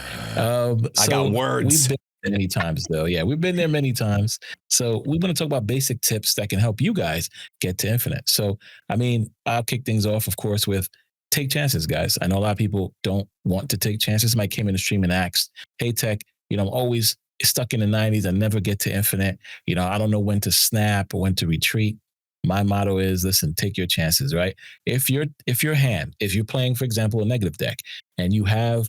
I got words. We've been there many times though. Yeah, we've been there many times. So we want to talk about basic tips that can help you guys get to Infinite. So, I mean, I'll kick things off, of course, with take chances, guys. I know a lot of people don't want to take chances. Somebody came in the stream and asked, "Hey, Tech, I'm always stuck in the 90s. I never get to Infinite. I don't know when to snap or when to retreat." My motto is, listen, take your chances, right? If you're playing, for example, a negative deck and you have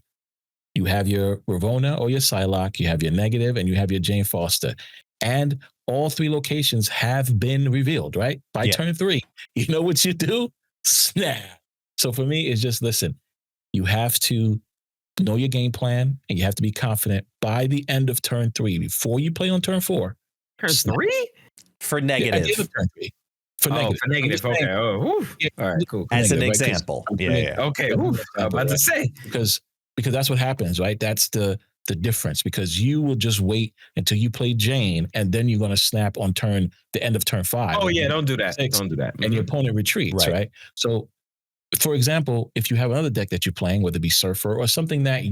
your Ravonna or your Psylocke, you have your negative and you have your Jane Foster, and all 3 locations have been revealed, right? By turn 3, you know what you do? Snap. So for me, it's just, listen, you have to know your game plan and you have to be confident by the end of turn 3 before you play on turn 4. Turn 3? For negative. Turn 3. For negative. Okay. All right, cool. As an example. Okay. I'm about to say. Because that's what happens, right? That's the difference, because you will just wait until you play Jane and then you're going to snap on the end of turn 5. Oh, yeah. Don't do that. Don't do that. And your opponent retreats, right? So, for example, if you have another deck that you're playing, whether it be Surfer or something that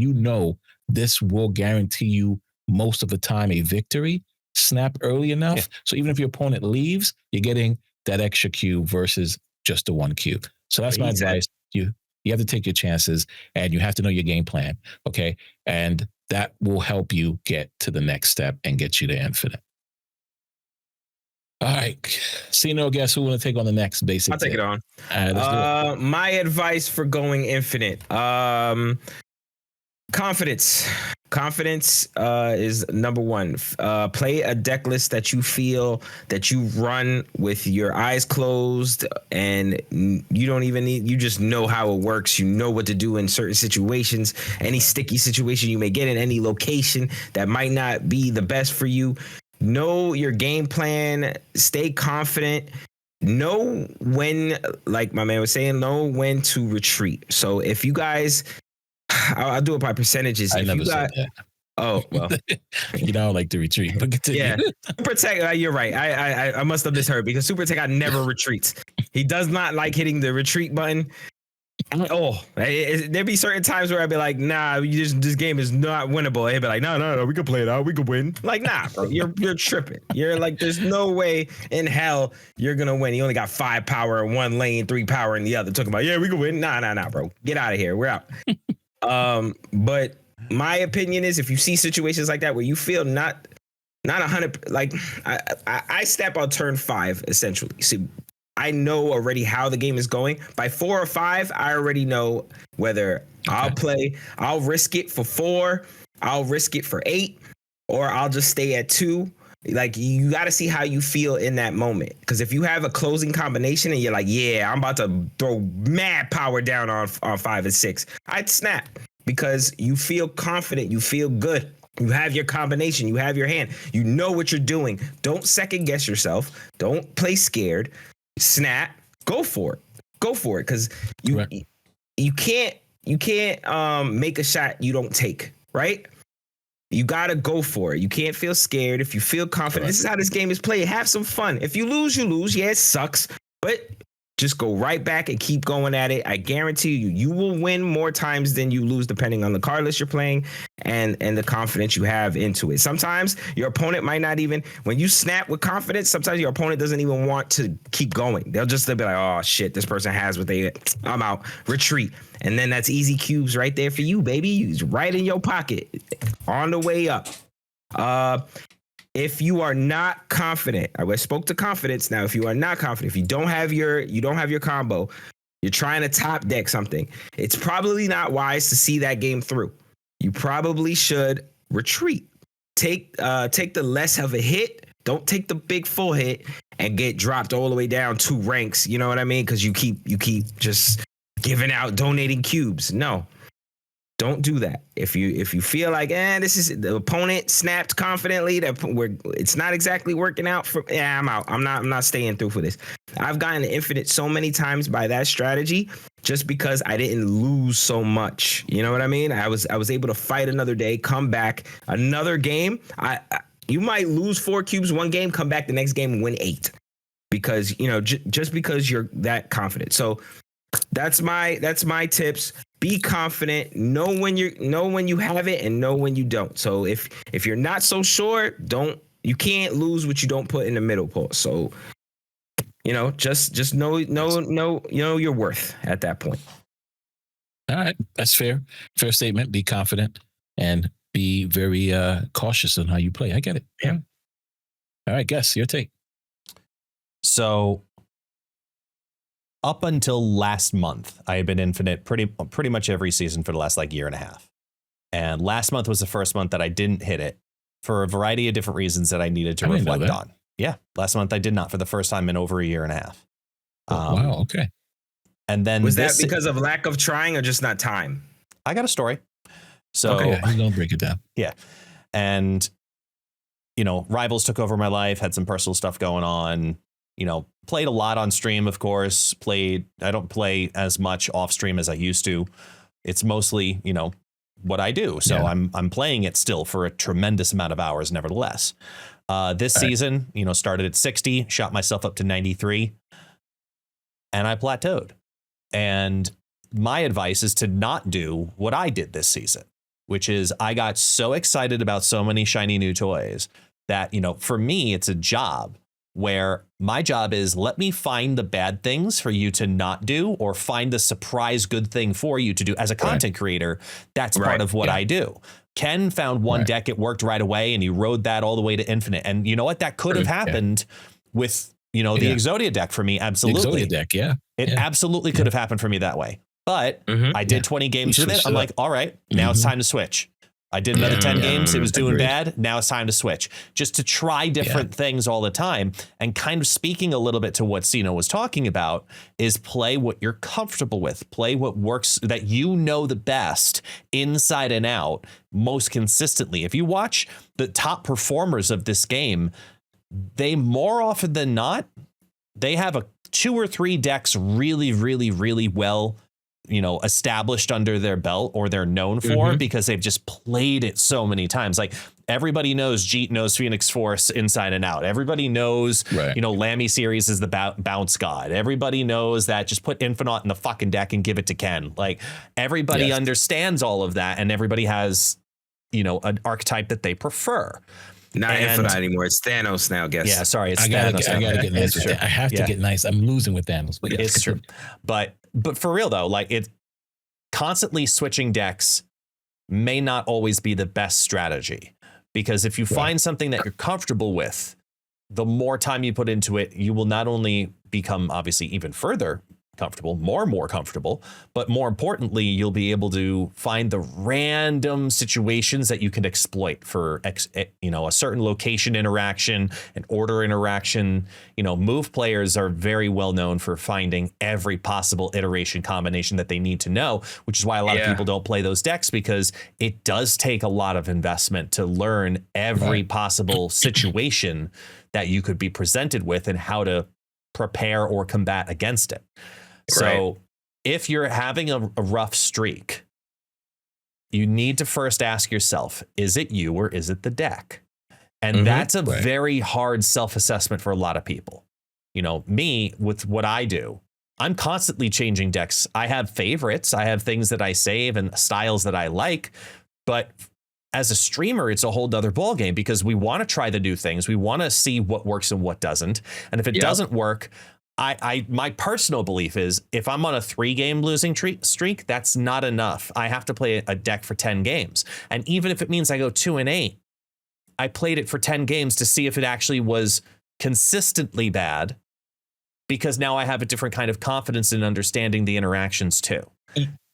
this will guarantee you most of the time a victory, snap early enough. So even if your opponent leaves, you're getting that extra cube versus just the one cube. So that's my advice. You have to take your chances, and you have to know your game plan. Okay. And that will help you get to the next step and get you to infinite. All right. Sino, guess who will take on the next basic? I'll take it on. All right, let's do it. My advice for going infinite. Confidence. Confidence is number one. Play a deck list that you feel that you run with your eyes closed, and you don't even need, you just know how it works. You know what to do in certain situations, any sticky situation you may get in any location that might not be the best for you. Know your game plan, stay confident. Know when, like my man was saying, know when to retreat. So if you guys, I'll do it by percentages. I never said that. Oh, well. You don't like to retreat, but continue. Yeah. SuperTech, you're right. I must have misheard because SuperTechGod never retreats. He does not like hitting the retreat button. There'd be certain times where I'd be like, nah, this game is not winnable. He'd be like, no, we can play it out. We can win. Like, nah, bro, you're tripping. You're like, there's no way in hell you're going to win. You only got 5 power in one lane, 3 power in the other. Talking about, yeah, we can win. Nah, bro. Get out of here. We're out. But my opinion is if you see situations like that where you feel not 100, like I step on turn 5, essentially. See, I know already how the game is going. By 4 or 5, I already know whether I'll risk it for 4, I'll risk it for 8, or I'll just stay at 2. Like, you got to see how you feel in that moment. Because if you have a closing combination and you're like, yeah, I'm about to throw mad power down on 5 and 6, I'd snap because you feel confident. You feel good. You have your combination. You have your hand. You know what you're doing. Don't second guess yourself. Don't play scared. Snap. Go for it. Go for it. Because you can't make a shot you don't take, right? You got to go for it. You can't feel scared. If you feel confident, this is how this game is played. Have some fun. If you lose, you lose. Yeah, it sucks, but just go right back and keep going at it. I guarantee you will win more times than you lose, depending on the card list you're playing and the confidence you have into it. Sometimes your opponent might not even, when you snap with confidence, sometimes your opponent doesn't even want to keep going. They'll be like, oh shit, this person has what I'm out, retreat. And then that's easy cubes right there for you, baby. It's right in your pocket on the way up. If you are not confident, I spoke to confidence. Now, if you are not confident, if you don't have your combo, you're trying to top deck something, it's probably not wise to see that game through. You probably should retreat. Take the less of a hit. Don't take the big full hit and get dropped all the way down 2 ranks. You know what I mean? Because you keep just giving out, donating cubes. No. Don't do that. If you feel like, this is the opponent snapped confidently that it's not exactly working out for, I'm out. I'm not staying through for this. I've gotten infinite so many times by that strategy just because I didn't lose so much. You know what I mean? I was able to fight another day, come back another game. You might lose 4 cubes one game, come back the next game and win 8 because just because you're that confident. So that's my tips. Be confident. Know when you have it and know when you don't. So if you're not so sure, you can't lose what you don't put in the middle, Paul. So just know your worth at that point. All right, that's fair. Fair statement. Be confident and be very cautious on how you play. I get it. Yeah. All right, Gus, your take. So up until last month, I had been infinite pretty much every season for the last year and a half. And last month was the first month that I didn't hit it for a variety of different reasons that I needed to reflect on. Yeah. Last month I did not for the first time in over a year and a half. Wow. Okay. And then was that because of lack of trying or just not time? I got a story. So I'm going to break it down. Yeah. And, Rivals took over my life, had some personal stuff going on. Played a lot on stream, of course. I don't play as much off stream as I used to. It's mostly, what I do. So yeah. I'm playing it still for a tremendous amount of hours, nevertheless. This season, started at 60, shot myself up to 93, and I plateaued. And my advice is to not do what I did this season, which is I got so excited about so many shiny new toys that, for me, it's a job where my job is let me find the bad things for you to not do, or find the surprise good thing for you to do as a content creator. That's part of what I do. Ken found one deck, it worked right away, and he rode that all the way to infinite. And you know what? That could have happened with, you know, the Exodia deck for me. Absolutely. The Exodia deck, It absolutely could have happened for me that way. But I did 20 games with it. I'm like, all right, now it's time to switch. I did another 10 games. It was doing bad. Now it's time to switch, just to try different things all the time. And kind of speaking a little bit to what Sino was talking about is play what you're comfortable with, play what works, that you know the best inside and out most consistently. If you watch the top performers of this game, they more often than not, they have 2 or 3 decks really, really, really well, you know, established under their belt, or they're known for because they've just played it so many times. Like everybody knows Jeet knows Phoenix Force inside and out. Everybody knows, you know, Lammy series is the bounce god. Everybody knows that. Just put Infinite in the fucking deck and give it to Ken. Like everybody understands all of that, and everybody has, you know, an archetype that they prefer. Not Infinite anymore. It's Thanos now, guess. Yeah, sorry. It's I gotta get nice with that. I have to get nice. I'm losing with Thanos. But it's true. But for real though, like it constantly switching decks may not always be the best strategy, because if you find something that you're comfortable with, the more time you put into it, you will not only become obviously even further comfortable, more comfortable, but more importantly, you'll be able to find the random situations that you can exploit for, you know, a certain location interaction, an order interaction. You know, move players are very well known for finding every possible iteration combination that they need to know, which is why a lot of people don't play those decks, because it does take a lot of investment to learn every possible situation that you could be presented with and how to prepare or combat against it. So if you're having a rough streak, you need to first ask yourself, is it you or is it the deck? And that's a very hard self-assessment for a lot of people. You know, me, with what I do, I'm constantly changing decks. I have favorites. I have things that I save and styles that I like. But as a streamer, it's a whole nother ballgame, because we want to try the new things. We want to see what works and what doesn't. And if it doesn't work, my personal belief is if I'm on a 3-game losing streak, that's not enough. I have to play a deck for 10 games. And even if it means I go 2-8, I played it for 10 games to see if it actually was consistently bad, because now I have a different kind of confidence in understanding the interactions too.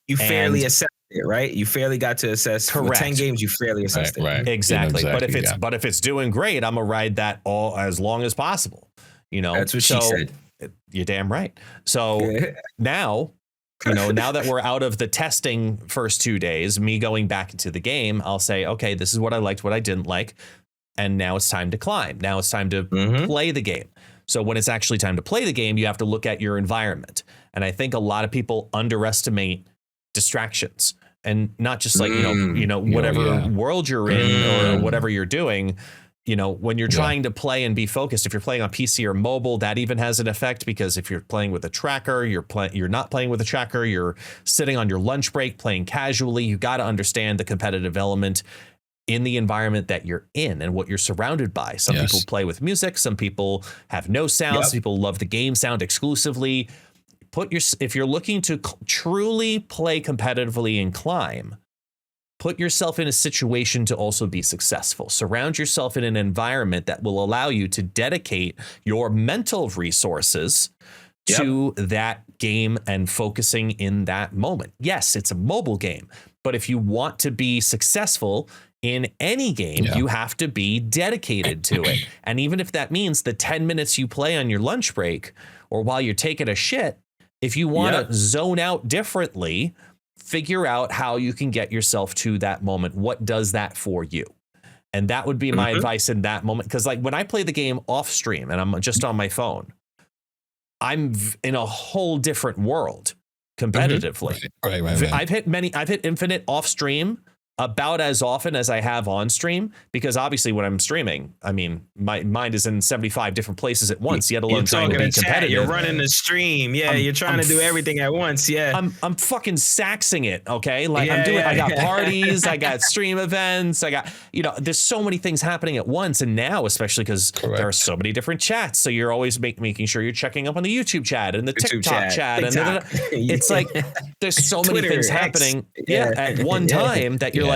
You fairly assessed it, right? You fairly got to assess. Correct. For 10 games, you fairly assessed it. Right. Exactly. But if it's doing great, I'm gonna ride that all as long as possible. You know, that's what she said. You're damn right. So now, you know, now that we're out of the testing first 2 days, me going back into the game, I'll say, okay, this is what I liked, what I didn't like. And now it's time to climb. Now it's time to play the game. So when it's actually time to play the game, you have to look at your environment. And I think a lot of people underestimate distractions, and not just like, whatever world you're in or whatever you're doing. You know, when you're trying to play and be focused, if you're playing on PC or mobile, that even has an effect, because if you're playing with a tracker, you're not playing with a tracker, you're sitting on your lunch break playing casually. You got to understand the competitive element in the environment that you're in and what you're surrounded by. Some people play with music, some people have no sound, some people love the game sound exclusively. If you're looking to truly play competitively and climb, put yourself in a situation to also be successful. Surround yourself in an environment that will allow you to dedicate your mental resources to that game and focusing in that moment. Yes, it's a mobile game, but if you want to be successful in any game, you have to be dedicated to it. And even if that means the 10 minutes you play on your lunch break or while you're taking a shit, if you want to zone out differently, figure out how you can get yourself to that moment. What does that for you? And that would be my advice in that moment. Because like when I play the game off stream and I'm just on my phone, I'm in a whole different world competitively. Right. I've hit Infinite off stream about as often as I have on stream, because obviously when I'm streaming, I mean, my mind is in 75 different places at once, yet alone trying to be competitive. You're running the stream. Yeah, you're trying to do everything at once. Yeah. I'm fucking saxing it, okay? Like I got parties, I got stream events, I got, there's so many things happening at once. And now, especially because there are so many different chats. So you're always making sure you're checking up on the YouTube chat and the TikTok chat. And it's like, there's so many things happening at one time that you're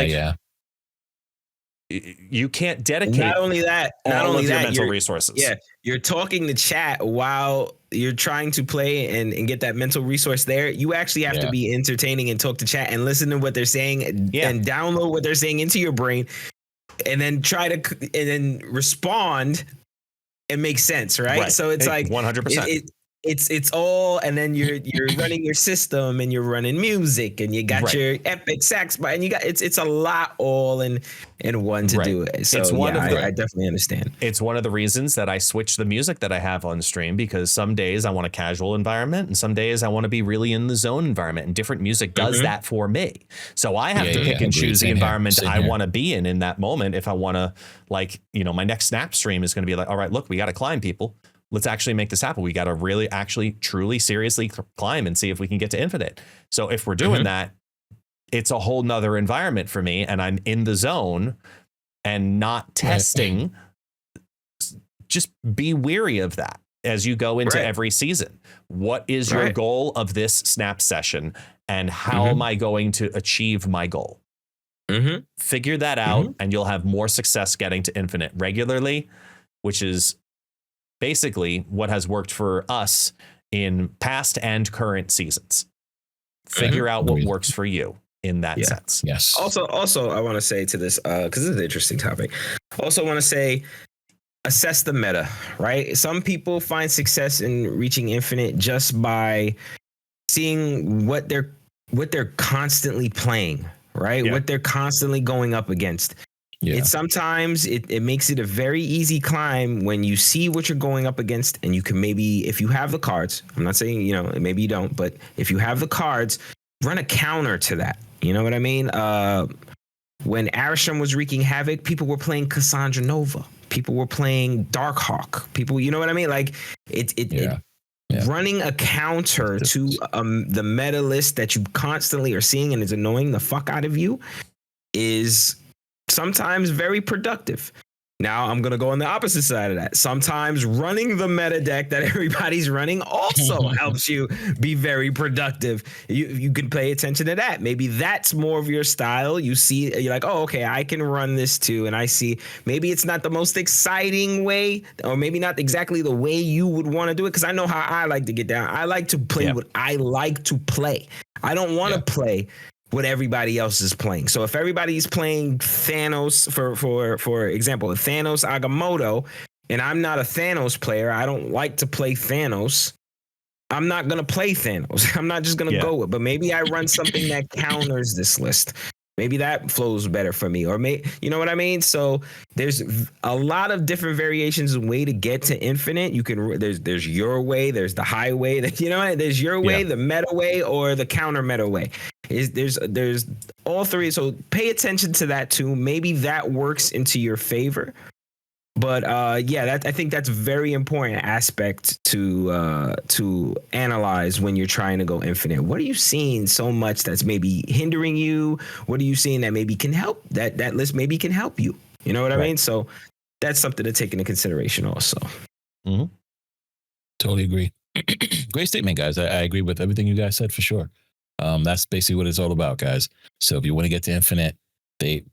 you can't dedicate not only that your mental resources. Yeah, you're talking to chat while you're trying to play and get that mental resource there. You actually have to be entertaining and talk to chat and listen to what they're saying and download what they're saying into your brain, and then respond and make sense, right? So it's like 100%. It's all, and then you're running your system and you're running music and you got your epic sax, and you got it's a lot all in one to do it. So I definitely understand. It's one of the reasons that I switch the music that I have on stream, because some days I want a casual environment and some days I want to be really in the zone environment, and different music does that for me. So I have to pick and choose the environment I want to be in that moment. If I want to, my next Snap stream is going to be like, all right, look, we got to climb, people. Let's actually make this happen. We got to really, actually, truly, seriously climb and see if we can get to infinite. So if we're doing that, it's a whole nother environment for me, and I'm in the zone and not testing. Just be weary of that as you go into every season. What is your goal of this Snap session, and how am I going to achieve my goal? Figure that out, and you'll have more success getting to infinite regularly, which is basically what has worked for us in past and current seasons. Figure out what works for you in that sense. Yes. Also, I want to say to this, because this is an interesting topic. Also want to say, assess the meta, right? Some people find success in reaching infinite just by seeing what they're constantly playing, right? What they're constantly going up against. It's sometimes it makes it a very easy climb when you see what you're going up against, and you can maybe, if you have the cards, I'm not saying, maybe you don't, but if you have the cards, run a counter to that. You know what I mean? When Arishem was wreaking havoc, people were playing Cassandra Nova. People were playing Darkhawk. People, you know what I mean? Like running a counter to the meta list that you constantly are seeing and is annoying the fuck out of you is sometimes very productive. Now I'm going to go on the opposite side of that. Sometimes running the meta deck that everybody's running also helps you be very productive. You can pay attention to that. Maybe that's more of your style. You see, you're like, oh, okay, I can run this too. And I see maybe it's not the most exciting way, or maybe not exactly the way you would want to do it. Because I know how I like to get down. I like to play what I like to play. I don't want to play what everybody else is playing. So if everybody's playing Thanos, for example, Thanos Agamotto, and I'm not a Thanos player, I don't like to play Thanos, I'm not going to play Thanos. I'm not just going to go with, but maybe I run something that counters this list. Maybe that flows better for me, or you know what I mean? So there's a lot of different variations and way to get to infinite. You can, there's your way, there's the highway, there's your way, the meta way, or the counter meta way. There's all three. So pay attention to that too. Maybe that works into your favor. But I think that's a very important aspect to analyze when you're trying to go infinite. What are you seeing so much that's maybe hindering you? What are you seeing that maybe can help? That list maybe can help you. You know what I mean? So that's something to take into consideration also. Totally agree. Great statement, guys. I agree with everything you guys said for sure. That's basically what it's all about, guys. So if you want to get to infinite,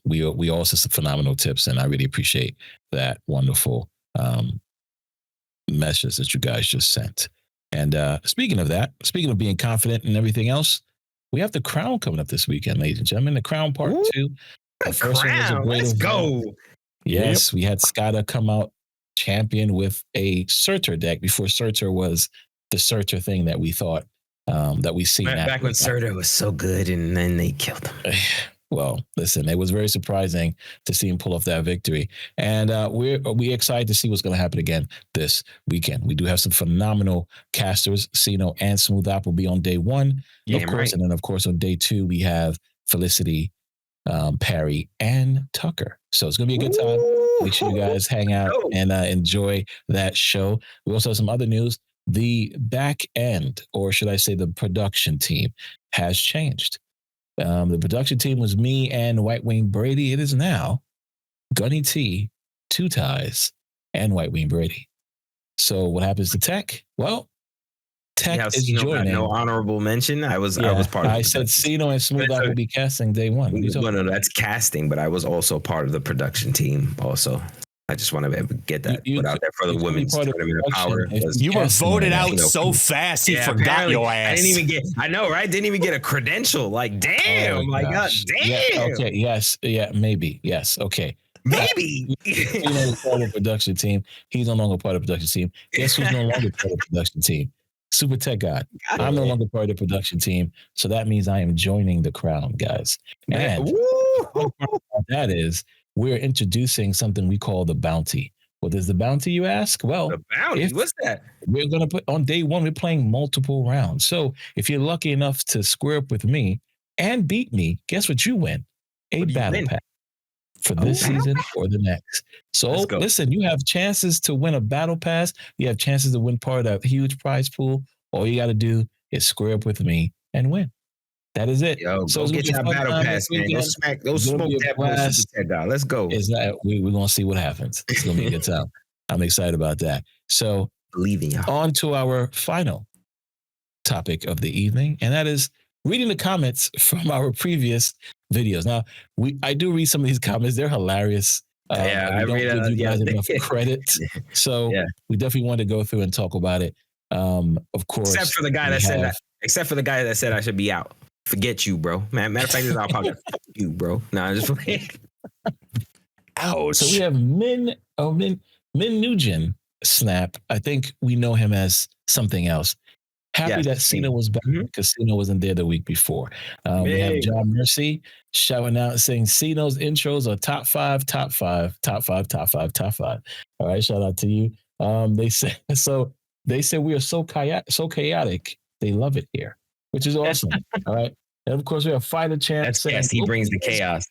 we all said some phenomenal tips, and I really appreciate that wonderful message that you guys just sent. And speaking of being confident and everything else, we have the Crown coming up this weekend, ladies and gentlemen. The Crown Part 2. The first one was a great event. Go. Yes, we had Skada come out champion with a Surtur deck before Surtur was the Surtur thing that we thought that we see back when Surtur was so good, and then they killed him. Well, listen, it was very surprising to see him pull off that victory. And we're excited to see what's going to happen again this weekend. We do have some phenomenal casters. Sino and Smooth Up will be on day one, of course. And then, of course, on day two, we have Felicity Perry, and Tucker. So it's going to be a good time. Make sure you guys hang out and enjoy that show. We also have some other news. The back end, or should I say the production team, has changed. The production team was me and White Wing Brady. It is now Gunny T, Two Ties, and White Wing Brady. So what happens to Tech? Well, Tech is joining. No honorable mention. I was part of it. I said Sino and Smooth Dog will be casting day one. No, that's casting, but I was also part of the production team also. I just want to get that put out there for the women's tournament of power. You were voted out so fast, he forgot your ass. I didn't even get, I know, right? Didn't even get a credential. Like, damn, God, damn. Yeah, okay, yes, yeah, maybe, yes, okay. Maybe. Sino's part of the production team. He's no longer part of the production team. Guess who's no longer part of the production team? SuperTechGod. I'm no longer part of the production team, so that means I am joining the crown, guys. And that is, we're introducing something we call the bounty. What is the bounty, you ask? Well, the bounty, what's that? We're going to put on day one, we're playing multiple rounds. So if you're lucky enough to square up with me and beat me, guess what you win? A battle pass for this season or the next. So listen, you have chances to win a battle pass. You have chances to win part of that huge prize pool. All you got to do is square up with me and win. That is it. Yo, so get your battle pass, man. Go smoke that bullshit. Let's go. Is that we're gonna see what happens. It's gonna be a good time. I'm excited about that. So believing y'all. On to our final topic of the evening, and that is reading the comments from our previous videos. Now, I do read some of these comments. They're hilarious. I don't give you guys enough credit. So we definitely want to go through and talk about it. Of course, except for the guy that said I should be out. Forget you, bro. Matter of fact, this is our podcast. You, bro. Nah, just ouch. So we have Min Nugent Snap. I think we know him as something else. Happy that Cena was back because Cena wasn't there the week before. We have John Mercy shouting out saying Ceno's intros are top five. All right, shout out to you. They say we are so chaotic. They love it here, which is awesome. All right. And of course, we have Fighter Champ. That's saying, he brings the chaos.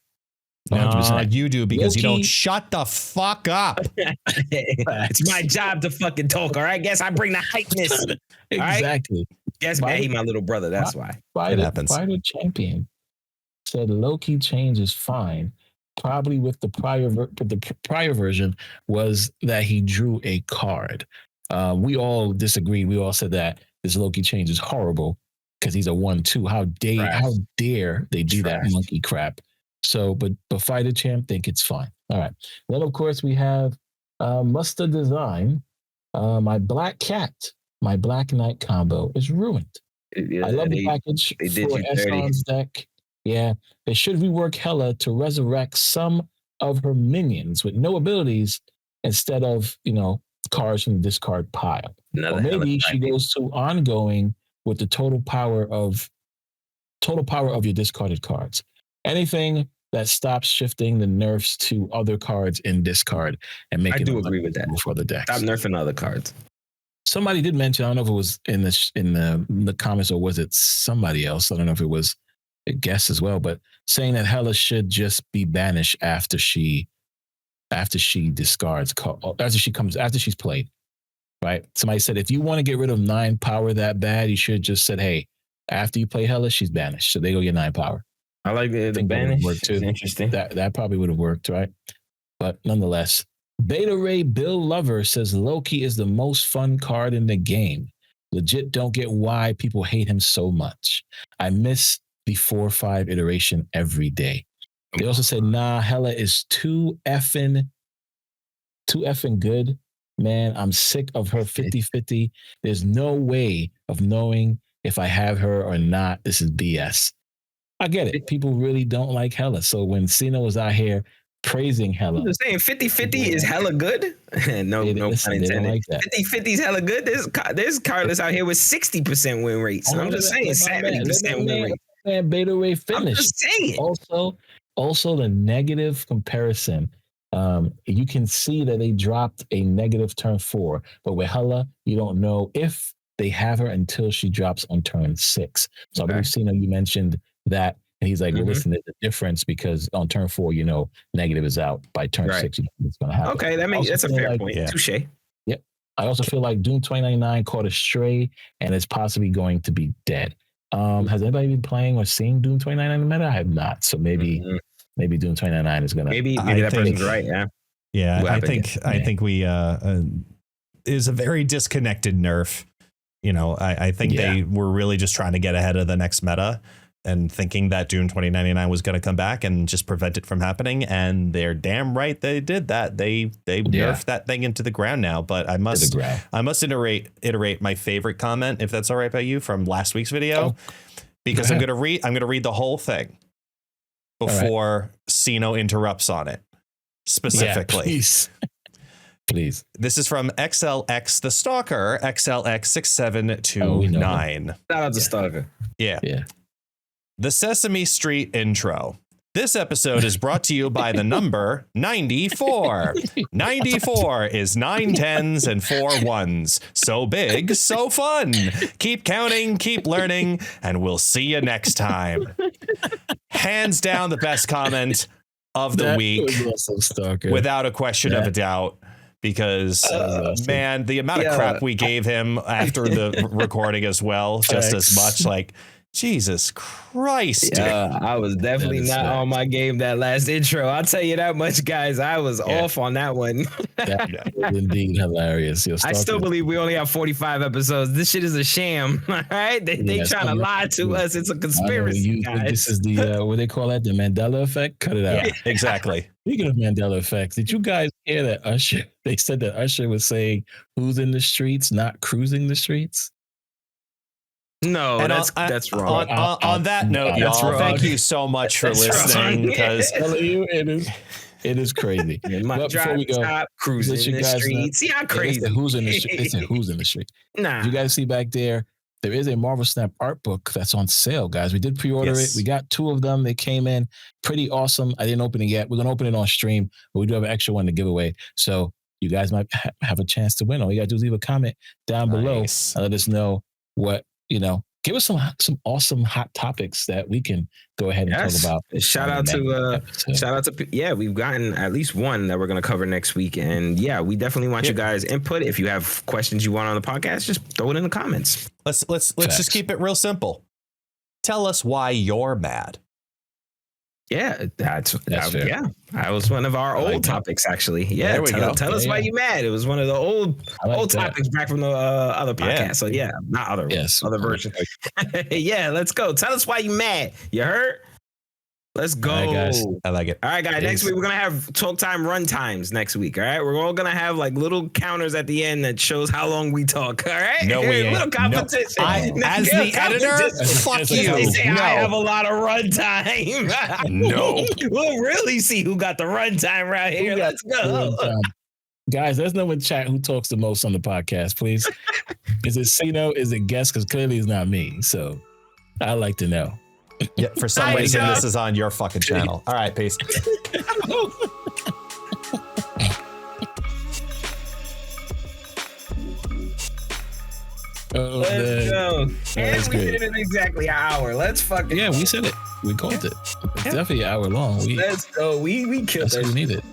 No, you do because you don't shut the fuck up. It's my job to fucking talk. All right. Guess I bring the hypeness. Exactly. Guess he's my little brother. That's why. Fighter Champion said low-key change is fine. Probably with the prior version was that he drew a card. We all disagreed. We all said that this low-key change is horrible because he's a 1-2. How dare they do that monkey crap? So, but Fighter Champ think it's fine. All right. Then of course we have Mustard Design. My Black Cat, my Black Knight combo is ruined. I love the package for Eson's deck. Yeah, they should rework Hela to resurrect some of her minions with no abilities instead of cards from the discard pile. Or maybe she goes to ongoing with the total power of your discarded cards. Anything that stops shifting the nerfs to other cards in discard and make it. I do agree with that for the decks. Stop nerfing other cards. Somebody did mention. I don't know if it was in the comments or was it somebody else. I don't know if it was a guest as well, but saying that Hela should just be banished after she discards after she's played. Right? Somebody said if you want to get rid of 9 power that bad, you should just said, hey, after you play Hela, she's banished. So they go get 9 power. I like the banish. Too. Interesting. That probably would have worked, right? But nonetheless, Beta Ray Bill Lover says Loki is the most fun card in the game. Legit don't get why people hate him so much. I miss the 4-5 iteration every day. They also said, nah, Hela is too effing good. Man, I'm sick of her 50-50. There's no way of knowing if I have her or not. This is BS. I get it. People really don't like Hela. So when Cena was out here praising Hela. I'm saying 50-50 is hella good. no pun intended. Like 50-50 is hella good. There's cardless out here with 60% win rates. I'm just saying 70% win rate. Man, Beta Ray finished. I'm just saying. Also the negative comparison. You can see that they dropped a negative turn 4, but with Hela, you don't know if they have her until she drops on turn 6. So I believe, Cena, you mentioned that And he's like, well, listen, there's a difference because on turn 4, negative is out. By turn 6, it's going to happen. Okay, that's a fair point. Touche. Yeah. I also feel like Doom 2099 caught a stray and is possibly going to be dead. Has anybody been playing or seeing Doom 2099 in meta? I have not. So maybe Doom 2099 is going to. Maybe that person's right. Yeah. Yeah. I think we is a very disconnected nerf. I think they were really just trying to get ahead of the next meta and thinking that Doom 2099 was going to come back and just prevent it from happening. And they're damn right they did that. They nerfed that thing into the ground now. But I must iterate my favorite comment, if that's all right by you, from last week's video, because I'm going to read the whole thing before Sino interrupts on it specifically. Yeah, please. This is from XLX the Stalker, XLX6729. Shout out to Stalker. Yeah. The Sesame Street intro. This episode is brought to you by the number 94. 94 is 9 10s and 4 1s. So big, so fun. Keep counting, keep learning, and we'll see you next time. Hands down the best comment of the week. Without a question of a doubt. Because, man, the amount of crap we gave him after the recording as well, just as much like, Jesus Christ. I was definitely not on my game that last intro. I'll tell you that much, guys. I was off on that one. That was indeed hilarious. I still believe we only have 45 episodes. This shit is a sham. All right? They trying to lie to us. It's a conspiracy, guys. This is the, what they call that? The Mandela effect? Cut it out. Yeah, exactly. Speaking of Mandela effects, did you guys hear that Usher? They said that Usher was saying, who's in the streets, not cruising the streets? No, and that's wrong. On that note, y'all, thank you so much for listening. Because it is crazy. But before we go, stop cruising the streets. See how crazy. Who's in the street? Who's in the street? Nah. You guys see back there? There is a Marvel Snap art book that's on sale, guys. We did pre-order it. We got 2 of them. They came in pretty awesome. I didn't open it yet. We're gonna open it on stream, but we do have an extra one to give away. So you guys might have a chance to win. All you gotta do is leave a comment down below and let us know what. Give us some awesome hot topics that we can go ahead and talk about. Shout out to we've gotten at least one that we're going to cover next week. And we definitely want you guys input. If you have questions you want on the podcast, just throw it in the comments. Let's just keep it real simple. Tell us why you're mad. Yeah, that's fair. Yeah, that was one of our old topics, actually. Yeah, there we go. Tell us why you mad. It was one of the old topics back from the other podcast. So not other version. Yeah, let's go. Tell us why you mad. You heard? Let's go. All right, guys. I like it. All right, guys. Next week, we're going to have talk time run times next week. All right. We're all going to have like little counters at the end that shows how long we talk. All right. No, we ain't. Little competition. As the editor, fuck you. They say I have a lot of run time. No. We'll really see who got the run time right here. Let's go. Guys, let's know in chat who talks the most on the podcast, please. Is it Sino? Is it guest? Because clearly it's not me. So I'd like to know. Yeah, for some reason, this is on your fucking channel. All right, peace. Let's go. And we did it in exactly an hour. Let's fucking we said it. We called it. It's definitely an hour long. Let's go. We killed it. We need it.